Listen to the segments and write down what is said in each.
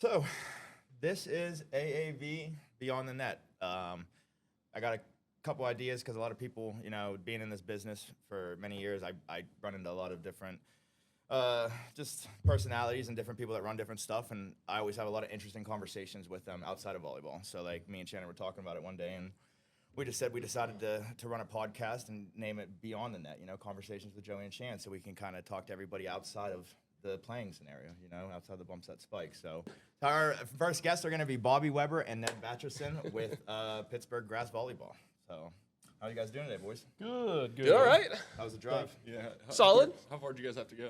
So, this is AAV Beyond the Net. I got a couple ideas because a lot of people, being in this business for many years, I run into a lot of different just personalities and different people that run different stuff, and I always have a lot of interesting conversations with them outside of volleyball. So, like, me and Shannon were talking about it one day, and we just said we decided to run a podcast and name it Beyond the Net, Conversations with Joey and Shan, so we can kind of talk to everybody outside of the playing scenario, outside the bump set spike. So our first guests are going to be Bobby Weber and Ned Bacheson with Pittsburgh Grass Volleyball. So how are you guys doing today, boys? Good. Good, all right. How was the drive? Yeah. Solid. How far did you guys have to go?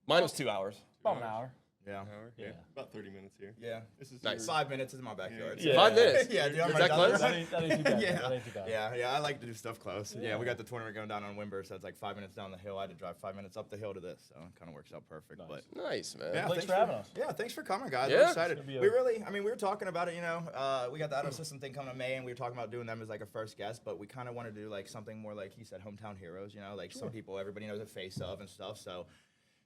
Mine was 2 hours. About an hour. Yeah. An hour? Yeah. About 30 minutes here. Yeah. This is Nice. 5 minutes is in my backyard. Yeah. 5 minutes? Yeah, dude, I'm Is right that down close? the That ain't too bad. Yeah. That ain't too bad. Yeah, I like to do stuff close. Yeah, we got the tournament going down on Wimber, so it's like 5 minutes down the hill. I had to drive 5 minutes up the hill to this, so it kind of works out perfect. Nice. But Nice, man. yeah, Thanks for having us. Yeah, thanks for coming, guys. Yeah. We're It's excited. gonna be We were talking about it, we got the out of system thing coming in May, and we were talking about doing them as like a first guest, but we kind of want to do like something more like he said, hometown heroes, like some people everybody knows the face of and stuff, so.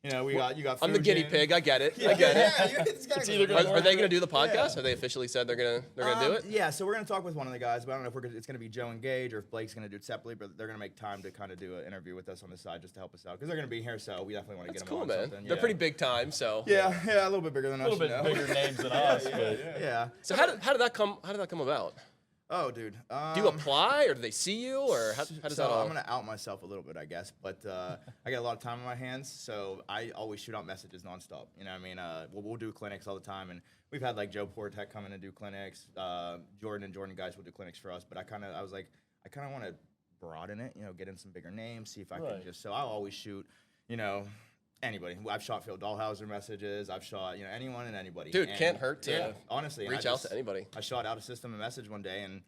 You got I'm the guinea pig. I get it. I get it. It's either gonna Are they going to do the podcast? Yeah. Have they officially said they're gonna do it? Yeah, so we're gonna talk with one of the guys, but I don't know if it's gonna be Joe and Gage or if Blake's gonna do it separately, but they're gonna make time to kind of do an interview with us on the side just to help us out because they're gonna be here, so we definitely want to That's get them cool, on man. something. They're Yeah. pretty big time, so. Yeah, a little bit bigger than A us. little bit bigger names than us, but Yeah. So how did that come about? Oh, dude. Do you apply, or do they see you, or how does that all? I'm gonna out myself a little bit, I guess, but I got a lot of time on my hands, so I always shoot out messages nonstop. You know what I mean? We'll do clinics all the time, and we've had like Joe Portek come in and do clinics. Jordan guys will do clinics for us, but I kind of want to broaden it. Get in some bigger names, see if I can Right. just. So I'll always shoot. Anybody. I've shot Phil Dahlhauser messages. I've shot anyone and anybody. Dude, And, can't hurt to yeah, honestly and reach I out to anybody. I shot out a system a message one day, and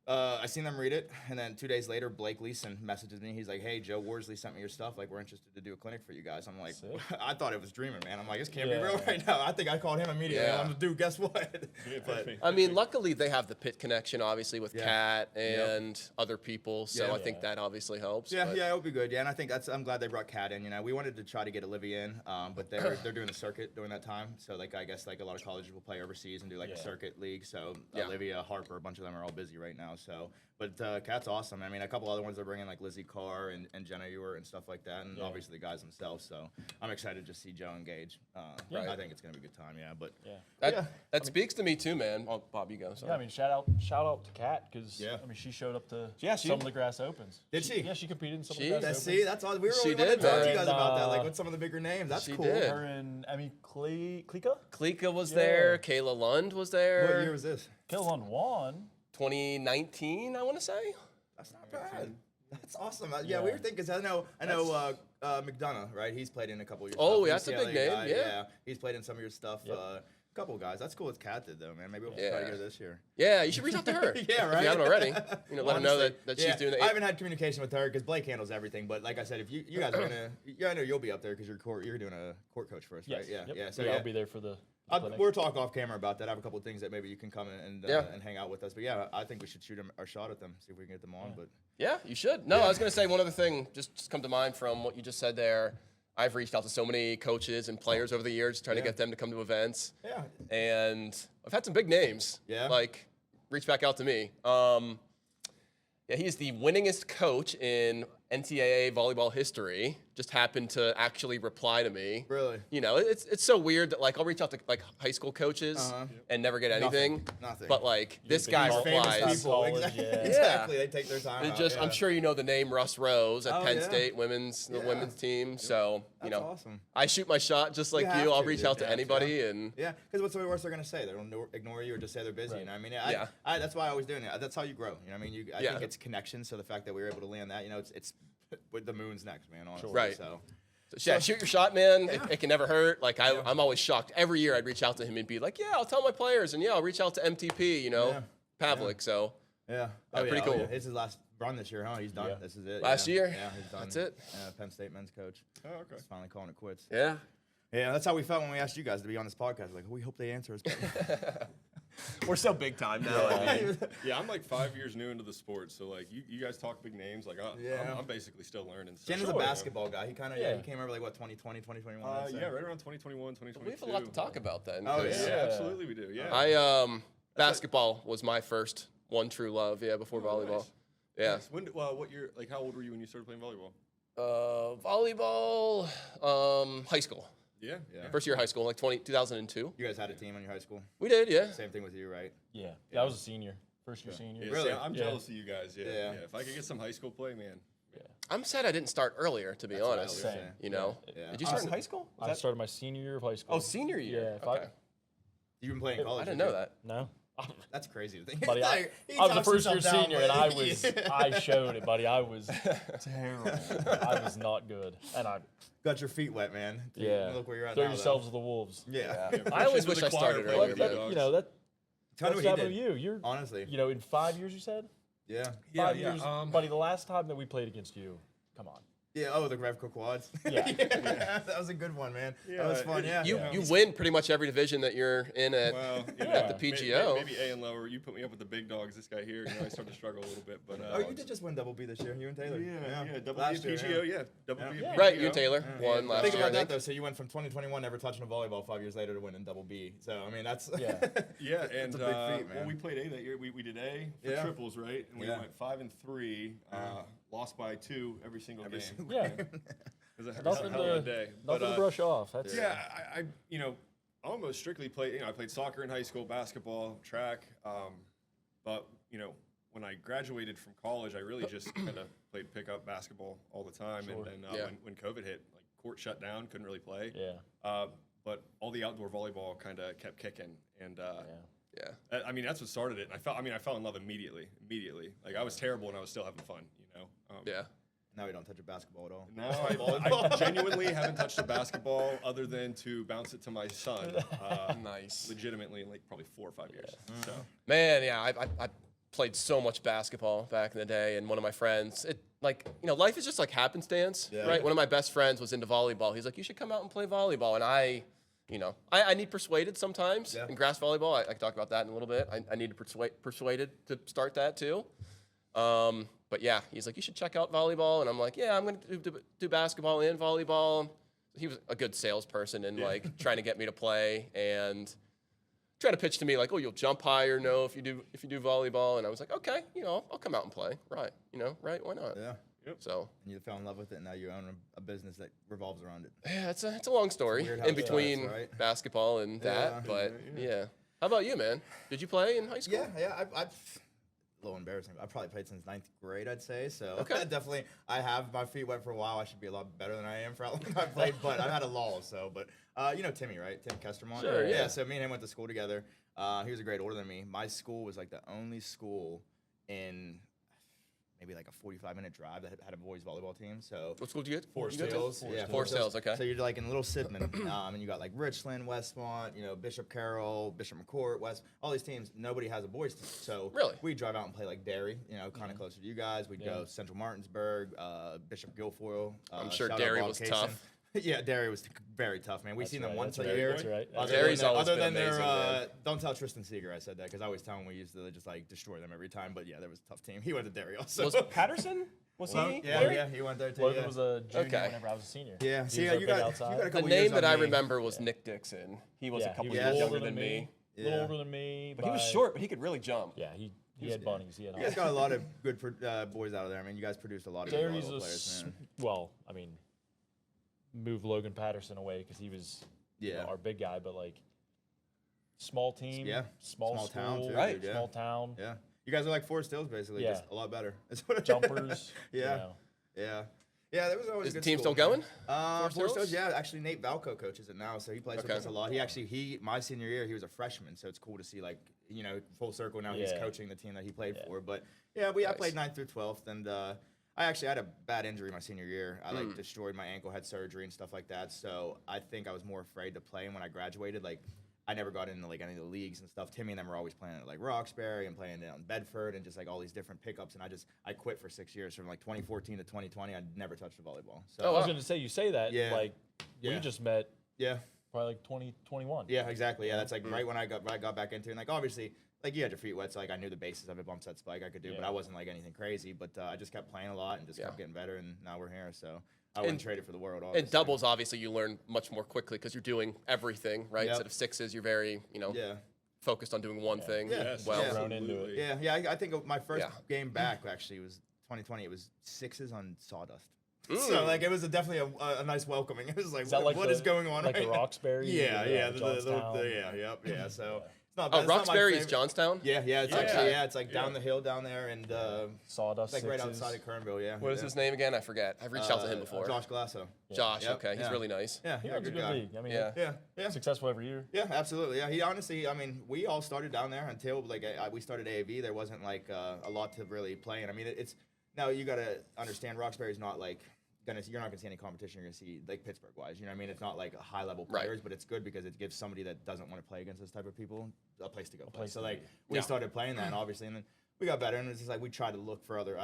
I seen them read it, and then 2 days later, Blake Leeson messages me. He's like, "Hey, Joe Worsley sent me your stuff. Like, we're interested to do a clinic for you guys." I'm like, Sick. I thought it was dreaming, man. I'm like, this can't Yeah. be real right now. I think I called him immediately. Yeah. I'm like, dude, guess what? But, I mean, luckily they have the Pitt connection, obviously, with Yeah. Kat and other people, so Yeah. I think that obviously helps. yeah, but- it'll be good. Yeah, and I think I'm glad they brought Kat in. We wanted to try to get Olivia in, but they're doing the circuit during that time. So like, I guess like a lot of colleges will play overseas and do like a Yeah. circuit league. So Yeah. Olivia, Harper, a bunch of them are all busy right now. So, but Kat's awesome. I mean, a couple other ones are bringing like Lizzie Carr and Jenna Ewer and stuff like that, and Yeah. obviously the guys themselves. So I'm excited to see Joe engage. Right. I think it's gonna be a good time. Yeah, but That, that speaks to me too, man. Oh, Bob, you go. Sorry. yeah, I mean, shout out to Kat because Yeah. I mean she showed up to Yeah, some of the grass opens. Did she? Yeah, she competed in some She- of the grass that's opens. that's all. We She really wanted to did, talk to man. you guys about that. Like, And, what's some of the bigger names? That's she cool. did. Her and Emmy Klika. Klika was Yeah. there. Kayla Lund was there. What year was this? Killon won. 2019, I want to say. That's not bad. That's awesome. Yeah, we were thinking. 'Cause I know McDonough, right? He's played in a couple of your Oh, stuff. yeah, that's a big UCLA name, guy, yeah. He's played in some of your stuff. Yep. A couple guys. That's cool. What Kat did though, man. Maybe we'll try Yeah. to get her this year. Yeah, you should reach out to her. Yeah, right. If you haven't already, let her know Honestly, that she's doing I it. haven't had communication with her because Blake handles everything. But like I said, if you guys are gonna, I know you'll be up there because you're doing a court coach for us, Yes. right? Yeah, Yep. yeah. So I'll be there for the clinic. we'll talk off camera about that. I have a couple of things that maybe you can come in and Yeah. and hang out with us. But yeah, I think we should shoot our shot at them, see if we can get them on. But Yeah, you should. No, I was going to say one other thing just come to mind from what you just said there. I've reached out to so many coaches and players over the years trying to Yeah. get them to come to events. yeah, And I've had some big names. Yeah? Like, reach back out to me. Yeah, he's the winningest coach in NCAA volleyball history. Just happened to actually reply to me. really. It's so weird that like I'll reach out to like high school coaches Uh-huh. and never get anything. Nothing. But like this guy big Famous replies. people. College, Exactly. yeah. Exactly. They take their time. It out, just yeah. I'm sure you know the name Russ Rose at Oh, Penn yeah. State women's Yeah. women's team. So That's awesome. I shoot my shot just like You have you. I'll to, reach dude. out to Yeah, anybody and Yeah, because what's the worst they're gonna say? They'll ignore you or just say they're busy. Right. You know what I mean? Yeah. That's why I always doing it. That's how you grow. You know what I mean? I Yeah. think it's connection. So the fact that we were able to land that, it's with the moon's next, man. Honestly. Right. So yeah, shoot your shot, man. Yeah. It can never hurt. Like I'm always shocked. Every year I'd reach out to him and be like, yeah, I'll tell my players, and yeah, I'll reach out to MTP. Yeah. Pavlik. So yeah. pretty cool. Yeah. It's his last run this year, huh? He's done. Yeah. This is it. Last yeah. year? Yeah, he's done. That's it. Yeah, Penn State men's coach. Oh, okay. He's finally calling it quits. yeah. Yeah, that's how we felt when we asked you guys to be on this podcast. Like, we hope they answer us. We're so big time now. I mean, Yeah, I'm like 5 years new into the sport, so like you guys talk big names. Like I'm basically still learning. So. Shannon's a basketball guy. He kind of Yeah. he came over like what 2020, 2021. I'd say. Yeah, right around 2021, 2022. we have a lot to talk about then. Oh, 'cause Yeah, absolutely we do. Yeah. I basketball was my first one true love. Yeah, before volleyball. Nice. Yeah. Nice. What year? Like, how old were you when you started playing volleyball? Volleyball, high school. Yeah. First year of high school, like 2002. You guys had a team in your high school. We did, yeah. Same thing with you, right? Yeah. I was a senior. First year senior. Yeah, Really? see, I'm Yeah. jealous of you guys. Yeah. Yeah. If I could get some high school play, man. I'm sad I didn't start earlier, to be That's what I honest. was Same. saying. You know? Yeah. Did you start in high school? Was I that- started my senior year of high school. Oh, senior year. Yeah. Okay. You've been playing college. I didn't did know you? that. No. That's crazy to think. Buddy, I He was the talks first year himself down, senior, and I but- was, Yeah. I showed it, buddy. I was terrible. I was not good. And I, Got your feet wet, man. yeah. Look where you're at Throw now, though. yourselves to the wolves. Yeah. I always With wish the I choir started playing earlier. with That, you man. dogs. you know, that, Tell me that's what happened he to did. you. You're, Honestly. you know, in 5 years, you said? Yeah. 5 years. Buddy, the last time that we played against you, come on. Yeah. Oh, the Revco quads. Yeah. That was a good one, man. That was fun. Yeah. You win pretty much every division that you're in at. Well, At the PGO. Maybe A and lower. You put me up with the big dogs. This guy here, I started to struggle a little bit. But Oh, you did just win double B this year. You and Taylor. Yeah. Double B Last year, PGO. Yeah. Double B Yeah. PGO. Right, you and Taylor won last Think year. I about that think. though. So you went from 2021 never touching a volleyball 5 years later to winning double B. So I mean that's Yeah. Yeah, and a big feat, man. well, we played A that year. We did A for Yeah. triples, right? And we Yeah. went 5-3, lost by 2 every single game. Yeah. It was a Nothing hell of a to, day. nothing to brush off. That's, Yeah, I almost strictly played. I played soccer in high school, basketball, track. But when I graduated from college, I really just kind of played pickup basketball all the time. Sure. And then Yeah. when COVID hit, like court shut down, couldn't really play. Yeah. But all the outdoor volleyball kind of kept kicking, and Yeah. I mean that's what started it. And I fell in love immediately. Like I was terrible, and I was still having fun. Yeah. now we don't touch a basketball at all. Now I genuinely haven't touched a basketball other than to bounce it to my son. Nice. Legitimately in like probably 4 or 5 years. So. Man, yeah, I played so much basketball back in the day, and one of my friends, life is just like happenstance, Yeah. right? One of my best friends was into volleyball. He's like, you should come out and play volleyball, and I need persuaded sometimes Yeah. in grass volleyball. I can talk about that in a little bit. I need to persuaded to start that too. But yeah, he's like, you should check out volleyball, and I'm like, yeah, I'm gonna do basketball and volleyball. He was a good salesperson and like trying to get me to play and trying to pitch to me like, oh, you'll jump higher, no, if you do volleyball, and I was like, okay, I'll come out and play, right? Right? Why not? Yeah. So And you fell in love with it, and now you own a business that revolves around it. yeah, it's a long story weird how in it starts, between right? basketball and that, Yeah. but yeah. How about you, man? Did you play in high school? Yeah. I a little embarrassing. I probably played since 9th grade, I'd say. So Okay. definitely, I have my feet wet for a while. I should be a lot better than I am for how long I played, but I've had a lull. So, but Timmy, right? Tim Kestermont. Sure, yeah. So me and him went to school together. He was a grade older than me. My school was like the only school in maybe like a 45-minute drive that had a boys volleyball team. So What school did you get? Forest You go to? Hills. Yeah, Forest Hills, okay. So you're like in Little Sidman, and you got like Richland, Westmont, Bishop Carroll, Bishop McCourt, West, all these teams. Nobody has a boys team. So Really? we drive out and play like Derry, kind of closer to you guys. We'd go Central Martinsburg, Bishop Guilfoyle. I'm sure shout out Derry was Bacheson. tough. Yeah, Derry was very tough, man. We seen them right, once that's a right, year. that's right. Other Derry's than, always other been than their, amazing, man. don't tell Tristan Seeger I said that because I always tell him we used to just like destroy them every time. But yeah, there was a tough team. He went to Derry also. Was Patterson? Was he? yeah, there? yeah, he went there too. Logan yeah. was a junior Okay. whenever I was a senior. Yeah, He see, was our you big got outside. a The couple name years that on I me. remember was Nick Dixon. He was a couple he was years Yeah. younger than me. A little Yeah. older than me. But he was by- short, but he could really jump. Yeah, he had bunnies. He had You guys got a lot of good boys out of there. I mean, you guys produced a lot of good Derry's volleyball a players, man. well, I mean, move Logan Patterson away because he was Yeah. our big guy, but like small team, Yeah. small Small town, school, too, Right. dude, yeah. small town, Yeah. You guys are like Forest Hills, basically, Yeah. just a lot better. That's what jumpers. Yeah. Yeah. Yeah, there was always Is a the good team school, still man. going? Forest Hills? Hills, yeah. Actually, Nate Valco coaches it now, so he plays with Okay. us a lot. He my senior year, he was a freshman, so it's cool to see full circle now. He's Yeah. coaching the team that he played Yeah. for. But yeah, I Nice. played 9th through 12th, and I actually had a bad injury my senior year. I destroyed my ankle, had surgery and stuff like that. So I think I was more afraid to play. And when I graduated, I never got into any of the leagues and stuff. Timmy and them were always playing at Roxbury and playing down in Bedford and just all these different pickups. And I quit for 6 years from 2014 to 2020. I never touched a volleyball. So Oh, I was wow. going to say, you say that, Yeah. like, Yeah. we just met yeah, probably like 2021. Yeah, exactly. Yeah, that's like right when I got back into it. And like obviously, like you had your feet wet, so like I knew the basis of it, bump set spike I could do, but I wasn't like anything crazy. But I just kept playing a lot and just kept getting better, and now we're here. So I wouldn't trade it for the world. Obviously. And doubles, obviously, you learn much more quickly because you're doing everything, right? Instead of sixes, you're very, focused on doing one thing well. Thrown into it. Yeah. I think my first game back actually was 2020. It was sixes on sawdust. So like it was definitely a nice welcoming. It was like, what is going on? Like right the Roxbury? Yeah. Johnstown. Yeah. So it's not bad. Roxbury is Johnstown? Yeah. It's actually it's like down the hill down there and Sawdust. like right sixes. outside of Kernville. Yeah. What is his name again? I forget. I've reached out to him before. Josh Glasso. Josh. Yep, Okay, he's really nice. Yeah. He runs a good league. I mean, Yeah. successful every year. Yeah, absolutely. Yeah, he honestly, I mean, we all started down there until like we started AAV. There wasn't like a lot to really play in. I mean, it's now you got to understand Roxbury's not like you're not gonna see any competition. You're gonna see like Pittsburgh wise. You know what I mean? It's not like a high level players, but it's good because it gives somebody that doesn't want to play against this type of people a place to go. So like we started playing that, obviously, and then we got better, and it's just like we tried to look for other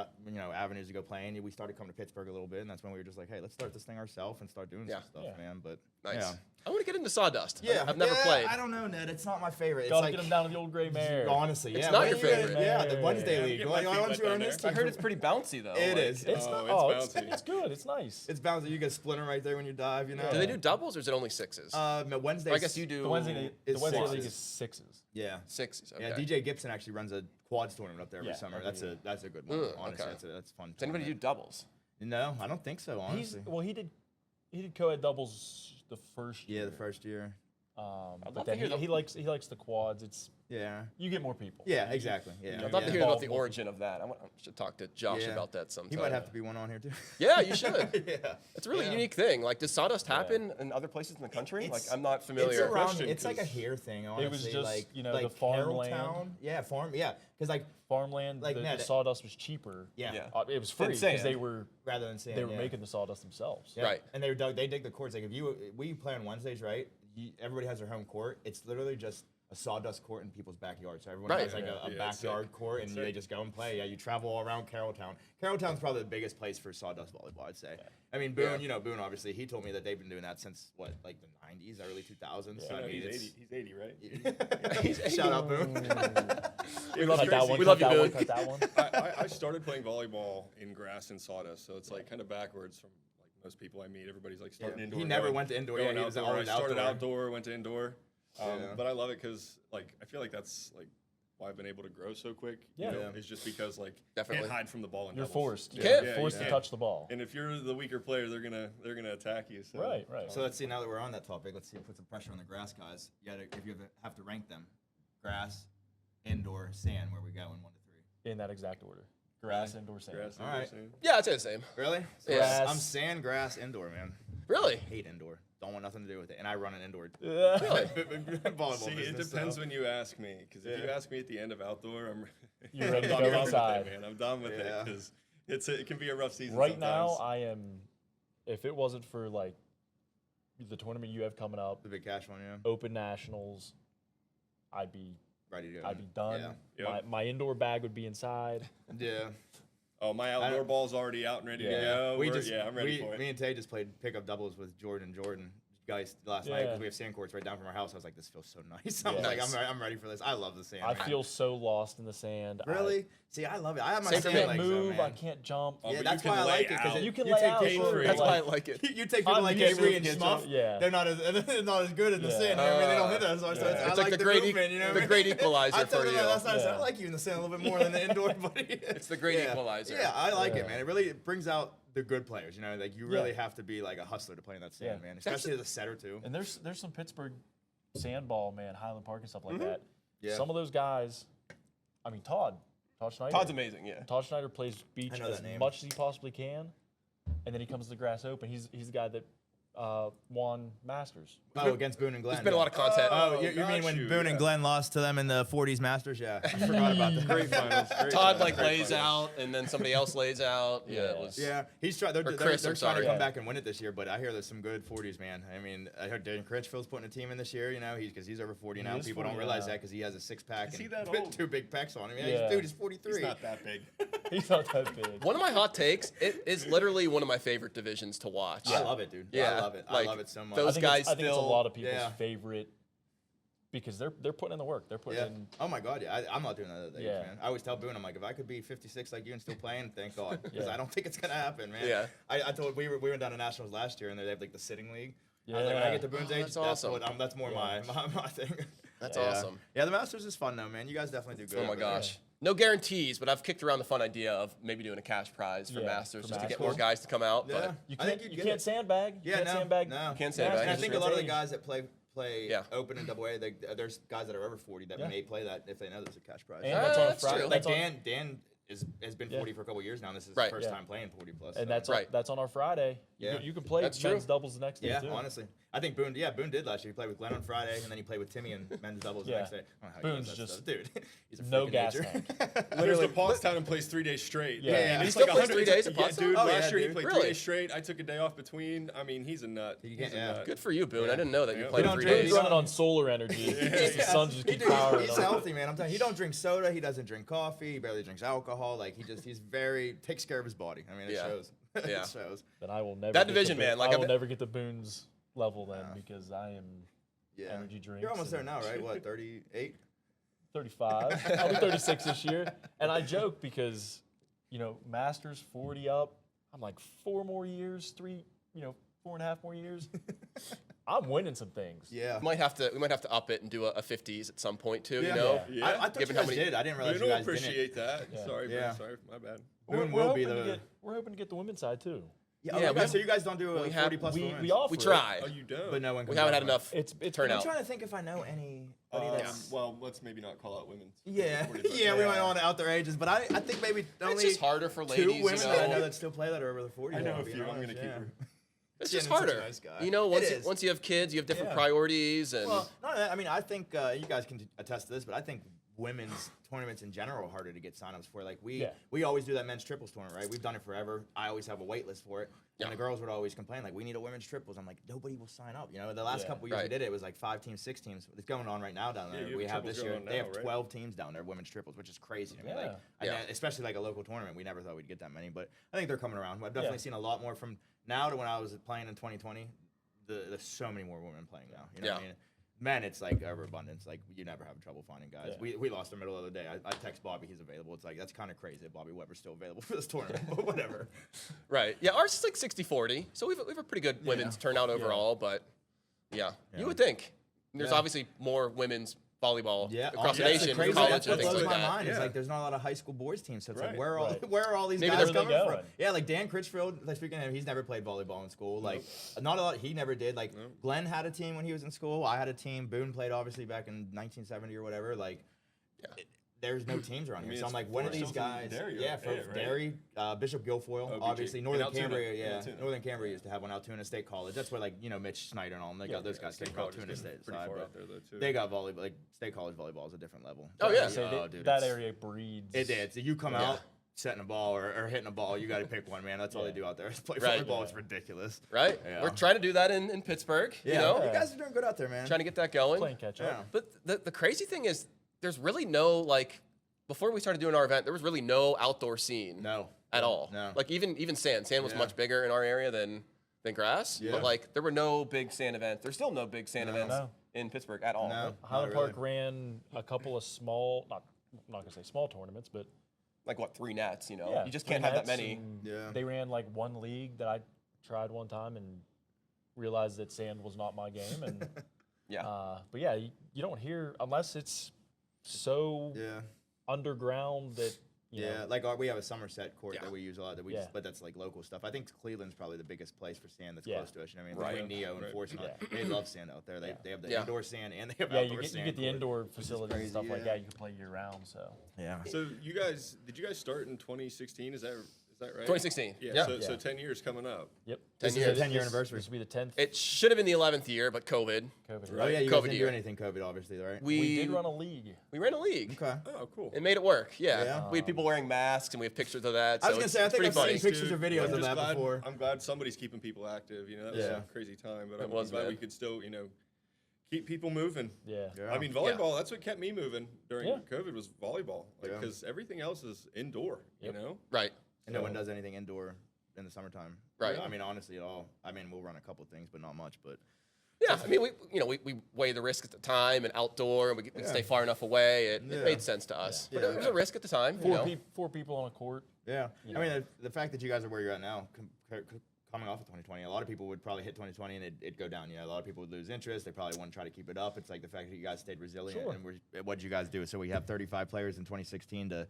avenues to go play, and we started coming to Pittsburgh a little bit, and that's when we were just like, hey, let's start this thing ourselves and start doing some stuff, man. But nice. I want to get into Sawdust. Yeah, I've never played. I don't know, Ned. It's not my favorite. It's Gotta like, get him down to the old gray mare. honestly, It's not your favorite. Yeah, the Wednesday league. Why don't you earn this? I heard it's pretty bouncy though. It is. It's bouncy. it's good. It's nice. It's bouncy. You get a splinter right there when you dive. You know. Do they do doubles or is it only sixes? Wednesday. I guess you do. The Wednesday sixes. league is sixes. Yeah. Sixes. Okay. Yeah. DJ Gibson actually runs a quads tournament up there every summer. every That's a good one. Honestly, okay. that's fun. Does anybody do doubles? No, I don't think so. Honestly. He did co-ed doubles the first year. Yeah, the first year. But then he likes the quads. It's you get more people. Yeah, exactly. Yeah. I'd love to hear about the origin of that. I should talk to Josh about that sometime. He might have to be one on here too. Yeah, you should. Yeah. It's a really unique thing. Like, does sawdust happen in other places in the country? Like, I'm not familiar. It's like a here thing. Honestly. It was just like, the farmland. Carrolltown. Yeah, because like farmland. Like the sawdust was cheaper. Yeah. It was free because they were rather than sand. They were making the sawdust themselves. Yeah. Right. And they dig the courts. Like we play on Wednesdays, right? Everybody has their home court. It's literally just a sawdust court in people's backyard. So everyone has like a backyard court, and they just go and play. Yeah, you travel all around Carrolltown. Carrolltown's probably the biggest place for sawdust volleyball, I'd say. I mean, Boone, Boone, obviously, he told me that they've been doing that since, like the 90s, early 2000s. So, I mean, he's 80, right? Shout out, Boone. We love that one. We love you, Boone. Cut that one. I started playing volleyball in grass and sawdust, so it's like kind of backwards from like most people I meet. Everybody's like starting indoor. He never went to indoor. Going He was outdoor. I always started outdoor. outdoor, went to indoor. But I love it because like I feel like that's like why I've been able to grow so quick. Yeah. It's just because like Definitely. can't hide from the ball. In You're doubles. forced. You can't. Forced to touch the ball. And if you're the weaker player, they're gonna attack you. So. Right. So let's see. Now that we're on that topic, let's see. Put some pressure on the grass guys. If you have to rank them, grass, indoor, sand. Where we go in 1 to 3. In that exact order. Grass, indoor, sand. Grass, All indoor, right. sand. Yeah, I'd say the same. Really? So Yeah. I'm sand, grass, indoor, man. Really? Hate indoor. Don't want nothing to do with it. And I run an indoor Really? volleyball See, business. it depends when you ask me. Because if you ask me at the end of outdoor, I'm You're ready to I'm go done with inside. it, man. I'm done with it because it can be a rough season. Right sometimes. now, I am. If it wasn't for like the tournament you have coming up, The big cash one, yeah. Open Nationals, I'd be Ready to go. done. Yeah. Yep. My indoor bag would be inside. Yeah. Oh, my outdoor ball's already out and ready to go. I'm ready for it. Me and Tay just played pickup doubles with Jordan guys last night because we have sand courts right down from our house. I was like, this feels so nice. I'm like, I'm ready for this. I love the sand. I feel so lost in the sand. Really? See, I love it. I have my Same sand for me. I can't legs, though, move. man. I can't jump. Oh, Yeah, but that's you why can I like lay it because out. You can you lay take out. pictures. Sure, That's like- why I like it. You take people I'm like used Avery to and it. Schmuff. Yeah. They're not as good in the sand. I mean, they don't hit that as much. So Yeah. I It's like like the the great movement, you know what I the mean? great equalizer I tell for them you. that's nice. Yeah. I like you in the sand a little bit more than the indoor, buddy. It's the great equalizer. Yeah, I like Yeah. it, man. It really brings out the good players. You know, like you really have to be like a hustler to play in that sand, Yeah. man. Especially as a setter too. And there's some Pittsburgh sandball, man, Highland Park and stuff like that. Yeah. Some of those guys, I mean, Todd Schneider. Todd's amazing. Yeah. Todd Schneider plays beach I know as that name. much as he possibly can, and then he comes to the Grass Open. He's the guy that won Masters. Oh, against Boone and Glenn. There's been a lot of content. Oh, you got mean when you, Boone and yeah. Glenn lost to them in the 40s Masters? Yeah, I forgot about that. Great finals. Great Todd finals, like great lays finals. out, and then somebody else lays out. Yeah, it was. Yeah, he's trying. They're Chris, trying I'm to sorry. come back and win it this year, but I hear there's some good 40s, man. I mean, I heard Darren Critchfield's putting a team in this year. You know, because he's over 40 now. is People 40 don't realize now. that because he has a 6-pack Is he and that old? 2 big pecs on him. Yeah, Yeah. dude, he's 43. He's not that big. He's not that big. One of my hot takes, it is literally one of my favorite divisions to watch. I love it, dude. Yeah, I love it. like, I love it so much. those guys I think it's a still- lot of people's yeah. favorite because they're putting in the work. They're putting Yeah. in. Oh my God, yeah. I'm not doing that at that age, Yeah. man. I always tell Boone, I'm like, if I could be 56 like you and still playing, thank God, because Yeah. I don't think it's gonna happen, man. Yeah. I told we went down to nationals last year, and they have like the sitting league. I was like, when I Yeah. get to Boone's age, that's awesome. that's more Yeah. my thing. That's Yeah. awesome. Yeah, the Masters is fun though, man. You guys definitely do good. Oh my over there. gosh. No guarantees, but I've kicked around the fun idea of maybe doing a cash prize for Yeah, Masters for just to get Masters. more guys to come out. Yeah. But You I can't. think you'd You get can't it. sandbag. You Yeah, can't no, sandbag. no. You can't sandbag. And I It's think just a lot of the age. guys that play Yeah. open and double A, there's guys that are over 40 that Yeah. may play that if they know there's a cash prize. And that's on a That's Friday. true. Like That's on- Dan has been 40 for a couple years now. And this is Right. his first Yeah. time playing 40 plus. And so. that's Right. that's on our Friday. Yeah. You can play That's men's true. doubles the next day Yeah, too. honestly. I think Boone did last year. He played with Glenn on Friday, and then he played with Timmy and men's doubles the Yeah. next day. I don't know how he Boone's does that just stuff. Dude, he's a no freaking gas ager. tank. There's the Pottstown and plays 3 days straight. Yeah. Yeah. He It's still like plays 100 3 days at yeah, Pottstown? dude. Oh, last yeah, year he dude. played Really? 3 days straight. I took a day off between. I mean, he's a nut. You He's can't- a yeah. nut. Good for you, Boone. Yeah. I didn't know that you Yeah. played We don't 3 drink days. He's running on solar energy. The sun just keeps powering He's him. healthy, man. I'm telling you, he don't drink soda. He doesn't drink coffee. He barely drinks alcohol. Like he's very takes care of his body. I mean, it Yeah. shows. Yeah. It shows. Then I will never. That get division, to Boone- man, like, I I will bet- never get to Boone's level then because I am Yeah. energy drinks. You're almost there and- now, right? What, 38? 35. I'll be 36 this year. And I joke because, Masters 40 up. I'm like 4 more years, 4.5 more years. I'm winning some things. Yeah. We might have to up it and do a 50s at some point too. Yeah. You know, Yeah. I thought Given you how guys many- did. I didn't We realize you don't guys didn't. appreciate that. Yeah. Sorry, Yeah. man. Sorry, my bad. Boone We're will be hoping to the. get, we're hoping to get the women's side too. Yeah, Yeah, okay, we- so you guys don't do a we have- 40 plus we women's? offer we it. try, Oh, you don't? But no one. we comes haven't out had with it. enough It's I'm turnout. trying to think if I know anybody that's. Well, let's maybe not call out women's. Yeah, 40 plus. yeah, we might want to out their ages, but I think maybe It's only just harder for ladies. 2 You women that I know know, that still play that are over the 40. I know to a be few. I'm honest, gonna keep her. it's just Shannon's such a harder. nice guy. You know, It is. once you have kids, you have different Yeah. priorities, and Well, not only that, I mean, I think you guys can attest to this, but I think women's tournaments in general are harder to get signups for. Like we always do that men's triples tournament, right? We've done it forever. I always have a wait list for it. Yeah. And the girls would always complain, like, we need a women's triples. I'm like, nobody will sign up. The last Yeah. couple years we Right. did it was like 5 teams, 6 teams. It's going on right now down there. you have We have triples this year. going on They have now, right? 12 teams down there, women's triples, which is crazy to me. Like, Yeah. Yeah. especially like a local tournament. We never thought we'd get that many, but I think they're coming around. I've definitely Yeah. seen a lot more from now to when I was playing in 2020. There's so many more women playing now. You know what I Yeah. mean? Men, it's like overabundance. Like you never have trouble finding guys. Yeah. We lost the middle of the day. I text Bobby, he's available. It's like that's kind of crazy that Bobby Weber's still available for this tournament, but whatever. right. Yeah, ours is like 60-40, so we have a pretty good women's turnout overall. But yeah, Yeah. you would think there's Yeah. obviously more women's volleyball across the that's nation, crazy. college, That's and what things blows like my that. mind. It's Yeah. like there's not a lot of high school boys teams. So it's like Right. where are Right. where are all these Maybe guys they're coming going. from? Yeah, like Dan Critchfield. Like speaking of him, he's never played volleyball in school. Like not a lot. He never did. Like Glenn had a team when he was in school. I had a team. Boone played obviously back in 1970 or whatever. Like. There's no teams around here, mean, so I'm it's like, when are these Forest Hills and guys? Derry, Yeah, right? for Yeah, right. Derry, Bishop Guilfoyle, BG. obviously In Northern Altoona. Cambria. In Yeah, Altoona. Northern Cambria used to have one. Altoona State College. That's where Mitch Snyder and all them. They got those guys came State from College is Altoona getting State. pretty side, far but out there though too. They got volleyball. Like State College volleyball is a different level. Oh, yeah. Say Oh, that, dude, that it's- area breeds. It did. So you come Yeah. out setting a ball or hitting a ball, you got to pick one, man. That's all they do out there. Play Right. volleyball. It's ridiculous. Right? Yeah. We're trying to do that in Pittsburgh. Yeah, You know, you guys are doing good out there, man. trying to get that going. Playing catch up. Yeah. But the crazy thing is, there's really no before we started doing our event, there was really no outdoor scene No. at all. No. Like even sand. Sand was Yeah. much bigger in our area than grass. Yeah. But like there were no big sand events. There's still no big sand No. events No. in Pittsburgh at all. No. Highland Not Park ran a couple of small, I'm not gonna say small tournaments, but Like what, 3 nets, you know? yeah, You just 3 can't have that nets, many. and Yeah. They ran like one league that I tried one time and realized that sand was not my game. And Yeah. but yeah, you don't hear unless it's so Yeah. underground that you Yeah, know, like we have a Somerset court Yeah. that we use a lot. That we Yeah. just, but that's like local stuff. I think Cleveland's probably the biggest place for sand that's Yeah. close to us. You know what I mean? Right. Between Neo and Right. Fortune, Yeah. they love sand out there. They, Yeah. they have the Yeah. indoor sand and they have yeah, outdoor you sand. get the court. indoor facilities and crazy, stuff like yeah. that. You can play year round. So Yeah. So did you guys start in 2016? Is that right? 2016. Yeah. Yeah. So Yeah. 10 years coming up. yep, 10 This is years. a 10-year anniversary. This will be the 10th. It should have been the 11th year, but COVID. COVID. Oh yeah, you guys COVID didn't year. do anything COVID, obviously, right? We did run a league. We ran a league. Okay. Oh, cool. It made it work. Yeah. Yeah. We had people wearing masks, and we have pictures of that. I was so gonna it's say, I think pretty I've seen funny. pictures or videos I'm of just that glad, before. I'm glad somebody's keeping people active. You know, that was Yeah. a crazy time, but It I'm was glad bad. we could still, keep people moving. Yeah. Yeah. I mean, volleyball, that's what kept me moving during Yeah. COVID was volleyball. Like, Yeah. because everything else is indoor, Yep. you know? Right. And no one does anything indoor in the summertime. Right. I mean, honestly, at all. I mean, we'll run a couple things, but not much. But Yeah, I mean, we weigh the risk at the time and outdoor, and we can stay far enough away. It Yeah. made sense to us, but Yeah. it was a risk at the time. Four people on a court. yeah, You I know. mean, the fact that you guys are where you're at now, coming off of 2020, a lot of people would probably hit 2020 and it'd go down. You know, a lot of people would lose interest. They probably wouldn't try to keep it up. It's like the fact that you guys stayed resilient. Sure. And what did you guys do? So we have 35 players in 2016 to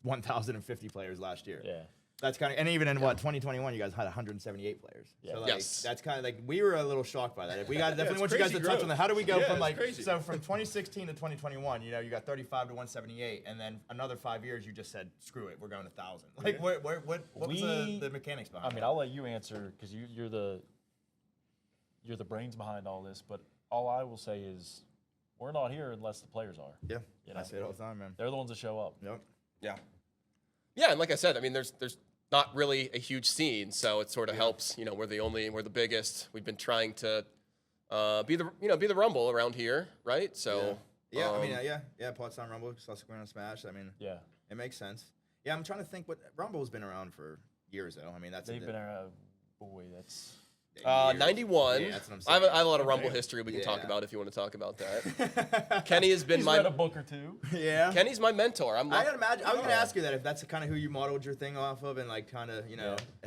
1,050 players last year. Yeah. That's kind of, and even in 2021, you guys had 178 players. Yeah. So like, Yes. that's kind of like, we were a little shocked by that. We got definitely it's want you guys to crazy touch growth. on that. How do we go Yeah, from it's like, crazy. so from 2016 to 2021, you know, you got 35 to 178, and then another 5 years, you just said, screw it, we're going 1,000. Like, Yeah. what was the mechanics behind I mean, that? I'll let you answer because you're the brains behind all this. But all I will say is, we're not here unless the players are. Yeah, You know. I say it all the time, man. They're the ones that show up. Yep. Yeah. Yeah, and like I said, I mean, there's not really a huge scene, so it sort of helps. You know, we're the biggest. We've been trying to be the Rumble around here, right? So Yeah, I mean, yeah, Pottstown Rumble, Susquehanna Smash. I mean, Yeah. it makes sense. Yeah, I'm trying to think what Rumble's been around for years, though. I mean, that's They've been around. Boy, that's. years. 91. Yeah, that's what I'm I saying. have a lot of Rumble history we can talk Yeah. about if you want to talk about that. Kenny has been He's my read a book or two. yeah. Kenny's my mentor. I gotta imagine. I was gonna ask you that if that's kind of who you modeled your thing off of, and like kind of it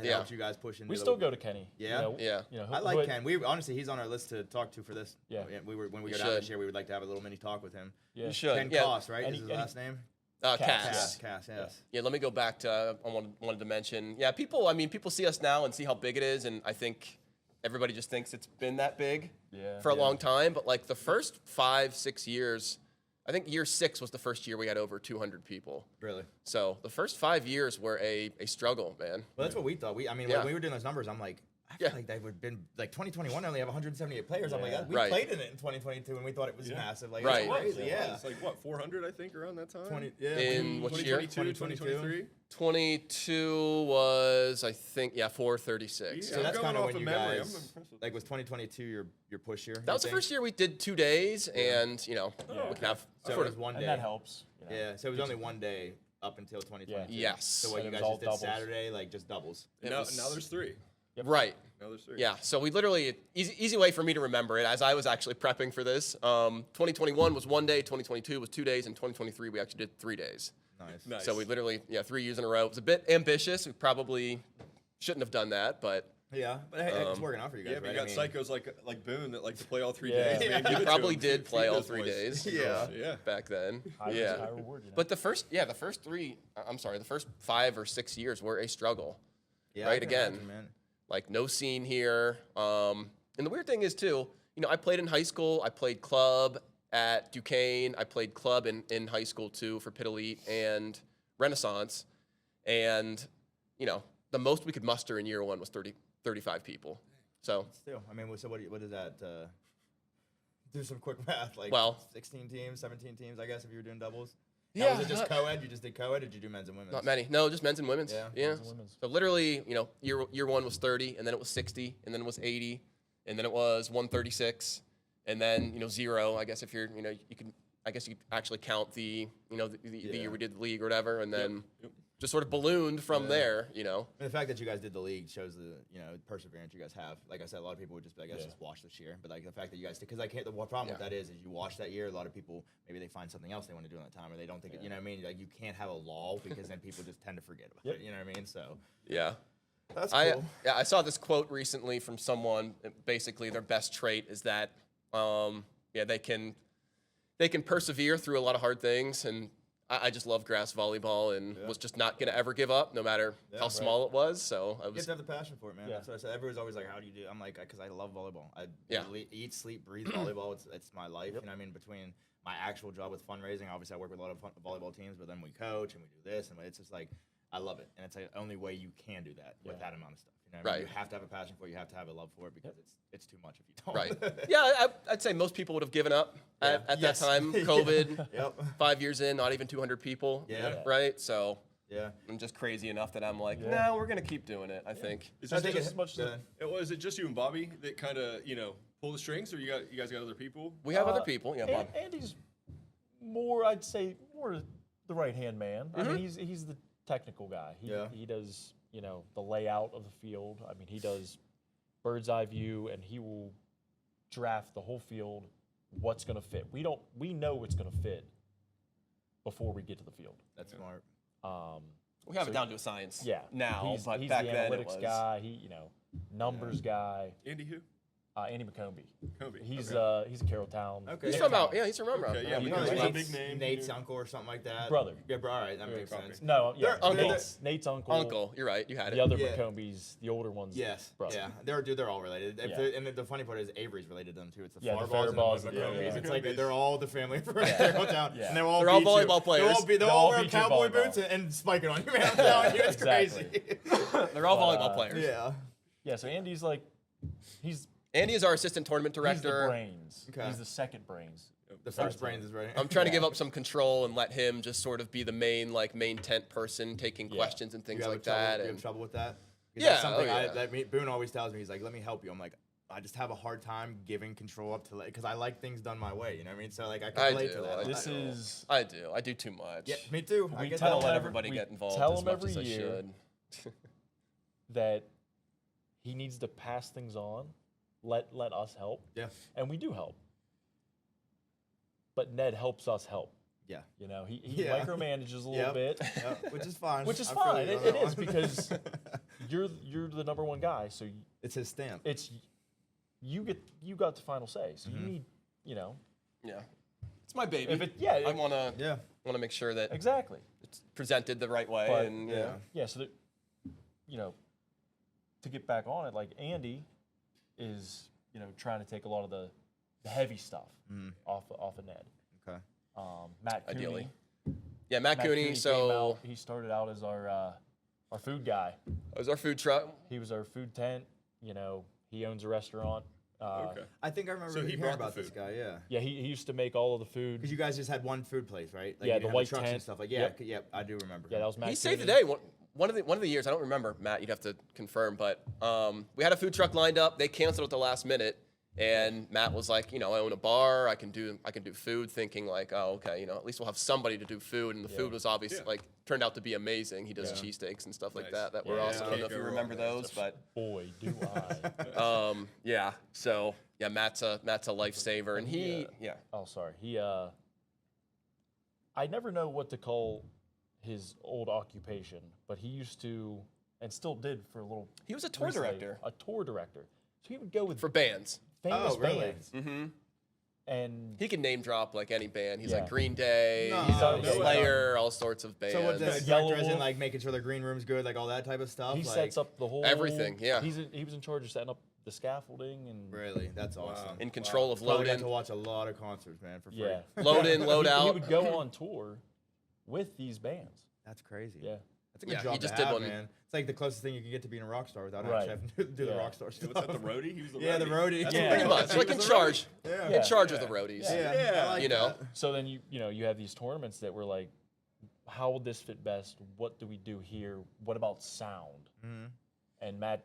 Yeah. helped you guys push into. We the- still go to Kenny. Yeah? You know, Yeah. You know, I like Ken. We honestly, he's on our list to talk to for this. Yeah. We were when we You go down this should. year, we would like to have a little mini talk with him. Yeah. You should. Ken Yeah. Koss, right? And Is he- his and last name? Cass. Cass, yes. Yeah, let me go back to I wanted to mention. Yeah, people see us now and see how big it is, and I think everybody just thinks it's been that big Yeah. for a long time. But like the first 5-6 years, I think year 6 was the first year we had over 200 people. Really. So the first 5 years were a struggle, man. Well, that's what we thought. I mean, Yeah. when we were doing those numbers, I'm like, I feel Yeah. like they would have been like 2021 only have 178 players. I'm Yeah. like, we Right. played in it in 2022 and we thought it was massive. Like, Right. that's crazy. Yeah. It's like, what, 400, I think, around that time? 20, yeah. In what year? 2022, 2023? 22 was, I think, 436. Yeah. So I'm that's going kind of off when of you memory. I'm guys, impressed with like, was 2022 your push year? That was the first year we did 2 days, and we can have So sort it of was one day. And that helps. You know. Yeah, so it was only one day up until 2022. Yes. So what And you it guys was just all did doubles. Saturday, like just doubles. It Now, was- now there's 3. right. Now there's 3. Yeah, so we literally easy way for me to remember it as I was actually prepping for this. 2021 was 1 day, 2022 was 2 days, and 2023 we actually did 3 days. Nice. Nice. So we literally 3 years in a row. It was a bit ambitious. We probably shouldn't have done that, but Yeah, but hey, it's working out for you guys, Yeah, but right? you I got mean, psychos like Boone that like to play all 3 Yeah. days. Yeah. Man, give it to probably him. did Feed play all those 3 boys. days. Yeah. back then. High risk, Yeah, high reward. You know? but the first 5 or 6 years were a struggle. yeah, I right, can again. imagine, man. Like no scene here. And the weird thing is too, I played in high school. I played club at Duquesne. I played club in high school too for Pitt Elite and Renaissance. And, the most we could muster in year 1 was 35 people. So, Still, I mean, so what is that? Do some quick math, like Well- 16 teams, 17 teams, I guess, if you were doing doubles. Yeah, Now, was it just co-ed? You just did co-ed, or did you do men's and women's? not many. No, just men's and women's. Yeah, men's and women's. So literally, year 1 was 30, and then it was 60, and then it was 80, and then it was 136, and then 0. I guess if you're, you can. I guess you could actually count the year we did the league or whatever, and then just sort of ballooned from there. And the fact that you guys did the league shows the perseverance you guys have. Like I said, a lot of people would just be like, let's just watch this year. But like the fact that you guys did, because the problem with that is you watch that year. A lot of people maybe they find something else they want to do in that time, or they don't think it. You know what I mean? Like you can't have a lull because then people just tend to forget about it. You know what I mean? So Yeah. that's cool. I saw this quote recently from someone. Basically, their best trait is that they can persevere through a lot of hard things, and I just love grass volleyball and was just not gonna ever give up, no matter how small it was. So I You have was to have the passion for it, man. Yeah. That's what I said. Everyone's always like, "How do you do?" I'm like, "Because I love volleyball. I eat, sleep, breathe volleyball. It's my life." You know what I mean? Between my actual job with fundraising, obviously I work with a lot of volleyball teams, but then we coach and we do this, and it's just like I love it, and it's the only way you can do that with that amount of stuff. You know what I mean? Right. You have to have a passion for it. You have to have a love for it because it's too much if you don't. right. Yeah, I'd say most people would have given up at Yes. that time. COVID, Yep. 5 years in, not even 200 people. Yeah. Right. So Yeah. I'm just crazy enough that I'm like, Yeah. no, we're gonna keep doing it. I think. Is I this think just, as much as is it just you and Bobby that kind of pull the strings, or you guys got other people? We have other people. Yeah, Bob. Andy's more, I'd say, more the right-hand man. I mean, he's the technical guy. He does, the layout of the field. I mean, he does bird's eye view, and he will draft the whole field, what's going to fit. We know what's going to fit before we get to the field. That's smart. We have it down to a science. Yeah. Now, he's but the back then it analytics was. guy. Numbers guy. Andy who? Andy McCombie. Kobe. He's okay. he's a Carrolltown. Okay. He's Yeah. from out. Yeah, he's from around. Okay, yeah, You because know, he's a Nate's- big name. Nate's uncle or something like that. Brother. Yeah, all right, that makes copy. sense. No, yeah. They're- Uncle. Nate's uncle. Uncle, you're right. You had The it. other Yeah. McCombies, the older ones. Yes. brother. Yeah. They're all related. Yeah. And the funny part is Avery's related to them too. It's the Yeah, the Farballs Farballs and the and the- McCombies. yeah. It's like they're all the family from Carrolltown. Yeah. And they're all They're all beat you. volleyball players. They'll They'll all all wear beat you cowboy volleyball. boots and spike it on you, man. I'm telling you, it's Exactly. crazy. They're all But, volleyball players. Yeah. Yeah, so Andy's like, he's Andy is our assistant tournament the director. brains. Okay. He's the second brains. The first brains is right. I'm trying to give up some control and let him just sort of be the main tent person, taking Yeah. questions and things You have like trouble, that. You have And trouble with that? 'Cause Yeah, That's something oh, yeah. Boone always tells me. He's like, let me help you. I'm like, I just have a hard time giving control up to, because I like things done my way. You know what I mean? So like I can I relate do. to that. This is I do. I do too much. Yeah, me too. I We get tell I'll that. let every- everybody we get involved tell as him much every as I year. should. that he needs to pass things on, let us help, Yeah. and we do help. But Ned helps us help. Yeah. He Yeah. micromanages a little Yep. bit, Yep, which is fine. which is I feel fine. you on It that is one. because you're the number one guy, so it's his stamp. it's you got the final say. So Mm-hmm. you need Yeah. It's my baby. if it yeah I wanna Yeah. make sure that exactly. it's presented the right way. But- And Yeah. Yeah, so that, to get back on it, like Andy is, trying to take a lot of the heavy stuff off of Ned. Okay. Matt Cooney. Ideally. Yeah, Matt Matt Cooney. came So out, he started out as our food guy. that was our food truck. He was our food tent. He owns a restaurant. Okay. I think I remember So he hearing brought the about this food. guy. Yeah. Yeah, he used to make all of the food. Because you guys just had one food place, right? Like Yeah, you the had white trucks tent. and stuff. Like yeah, I do remember. Yeah, that was Matt He saved the Cooney. day. One of the years, I don't remember, Matt, you'd have to confirm, but we had a food truck lined up. They canceled at the last minute, and Matt was like, I own a bar. I can do food, thinking like, oh, okay, at least we'll have somebody to do food. And the food was obviously turned out to be amazing. He does cheesesteaks and stuff like Nice. that were Yeah. awesome. I don't know if Can't you go remember wrong with that those, stuff. Boy, do I. yeah. So yeah, Matt's a lifesaver, and he Oh, sorry. I never know what to call his old occupation, but he used to, and still did for a little. He was a tour recently, director A tour director. So he would go with for bands. famous Oh, really? bands. Mm-hmm. And He can name drop like any band. He's Yeah. like Green Day, No, he's no way. Slayer, all sorts of bands. So what does Yellow director as in Wolf. like making sure the green room's good, like all that type of stuff? he like, sets up the whole Everything, yeah. He was in charge of setting up the scaffolding and Really, that's awesome. in control of Probably load got in, to watch a lot of concerts, man, for free. yeah. load in, load He out. would go on tour with these bands. That's crazy. Yeah. That's a good Yeah, job he just to did have, one. man. It's like the closest thing you can get to being a rock star without Right. actually having to do the Yeah. rock star stuff. What's that, the roadie? He was the roadie. Yeah, the roadie. That's Yeah. Pretty what much, he like was in the charge, Yeah. in charge of Yeah. the roadies. Yeah, I like You know? that. So then you have these tournaments that were like, how would this fit best? What do we do here? What about sound? Mhm. And Matt,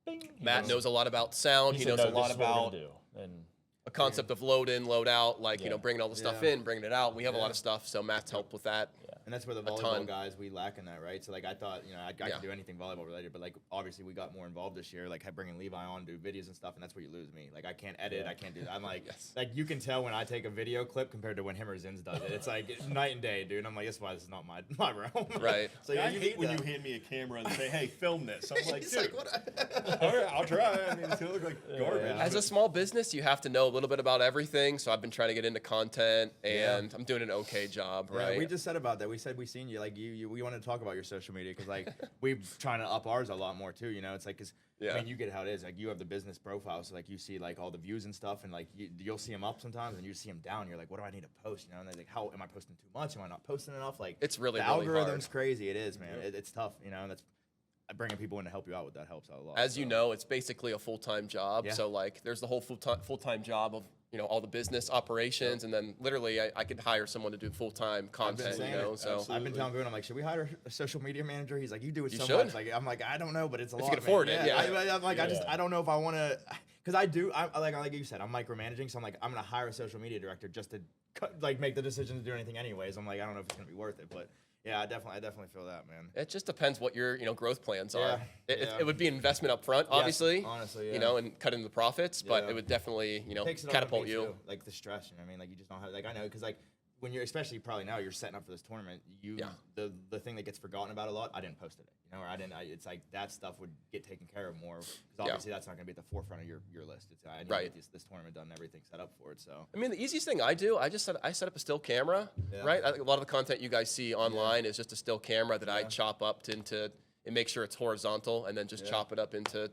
bing, he Matt goes- knows a lot about sound. He said, knows "No, a lot this is what we're about gonna do." And a concept of load in, load out, like, Yeah. bringing all the stuff Yeah. in, bringing it out. We have a Yeah. lot of stuff, so Matt's helped with that. And that's where the ton. volleyball guys, we lack in that, right? So, like, I thought, I Yeah. could do anything volleyball related, but, like, obviously we got more involved this year, like, bringing Levi on, do videos and stuff, and that's where you lose me. Like, I can't edit, Yeah. I can't do that. I'm like, Yes. like, you can tell when I take a video clip compared to when him or Zins does it. It's like night and day, dude. I'm like, that's why this is not my realm. Right. So, I you hate need when that. you hand me a camera and say, "Hey, film this." I'm like, He's "Dude, like, what? all right, I'll try." I mean, it's gonna look like garbage. Yeah. As a small business, you have to know a little bit about everything. So I've been trying to get into content, and I'm doing an okay job, Yeah, right? we just said about that. We said we seen you, like we wanted to talk about your social media because like we're trying to up ours a lot more too. It's like because Yeah. I mean you get how it is. Like you have the business profile, so like you see like all the views and stuff, and like you'll see them up sometimes, and you see them down. You're like, what do I need to post? And they're like, how am I posting too much? Am I not posting enough? Like It's really, the really algorithm's hard. crazy. It is, man. It's tough. And that's bringing people in to help you out with that helps out a lot. As you know, it's basically a full-time job. Yeah. So like, there's the whole full-time job of all the business operations, and then literally I could hire someone to do full-time content. saying So absolutely. I've been telling people, I'm like, should we hire a social media manager? He's like, you do it You so should. much. Like, I'm like, I don't know, but it's a If lot. you can afford it, yeah. I'm like, I don't know if I want to, because like you said, I'm micromanaging, so I'm like, I'm gonna hire a social media director just to make the decision to do anything anyways. I'm like, I don't know if it's gonna be worth it, but yeah, I definitely feel that, man. it just depends what your growth plans Yeah, are. yeah. It would be an investment up front, obviously. honestly, yeah. And cut into the profits, but Yeah. it would definitely Takes it off of catapult me, you. too. Like the stress, you know what I mean? Like you just don't have, like I know, because like when you're, especially probably now, you're setting up for this tournament. The thing that gets forgotten about a lot, I didn't post it, or it's like that stuff would get taken care of more, because obviously that's not going to be at the forefront of your list. It's I need to get this tournament done, and everything set up for it. So I mean, the easiest thing I do, I set up a still camera, right? A lot of the content you guys see online is just a still camera that I chop up into and make sure it's horizontal, and then just chop it up into, that's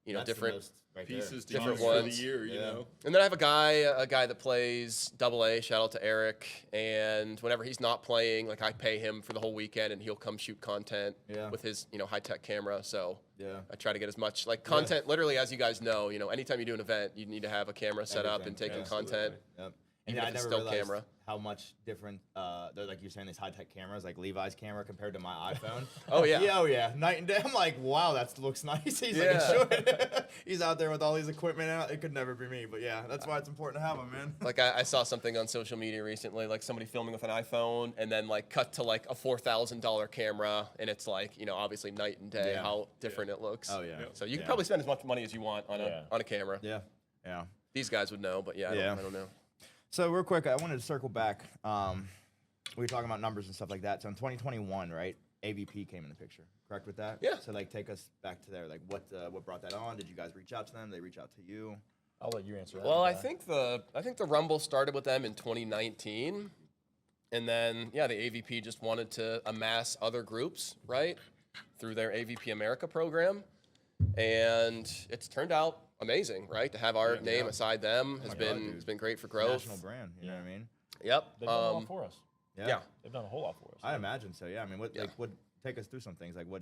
the different. most right Pieces to Different use for the ones. year, you know. And then I have a guy that plays AA. Shout out to Eric. And whenever he's not playing, like I pay him for the whole weekend, and he'll come shoot content with his high tech camera. So I try to get as much content. Literally, as you guys know, anytime you do an event, you need to have a camera set up and taking content. Yep. Even And if I it's never still realized camera. how much different, like you're saying, these high-tech cameras, like Levi's camera compared to my iPhone. Oh, yeah. Oh, yeah. Night and day. I'm like, wow, that looks nice. He's like, it should. He's out there with all these equipment out. It could never be me. But, yeah, that's why it's important to have them, man. Like I saw something on social media recently, like somebody filming with an iPhone, and then cut to like a $4,000 camera, and it's like obviously night and day how different it looks. Oh, yeah. So you can probably spend as much money as you want on a camera. Yeah. Yeah. These guys would know, but I don't know. So real quick, I wanted to circle back. We were talking about numbers and stuff like that. So in 2021, right, AVP came in the picture. Correct with that? Yeah. So take us back to there. Like what brought that on? Did you guys reach out to them? Did they reach out to you? I'll let you answer that. Well, I think the Rumble started with them in 2019, and then the AVP just wanted to amass other groups, right, through their AVP America program, and it's turned out amazing, right? To have our name aside them has been great for growth. National brand. You know what I mean? Yep. They've done a lot for us. Yeah. They've done a whole lot for us. I imagine so. Yeah. I mean, what take us through some things like what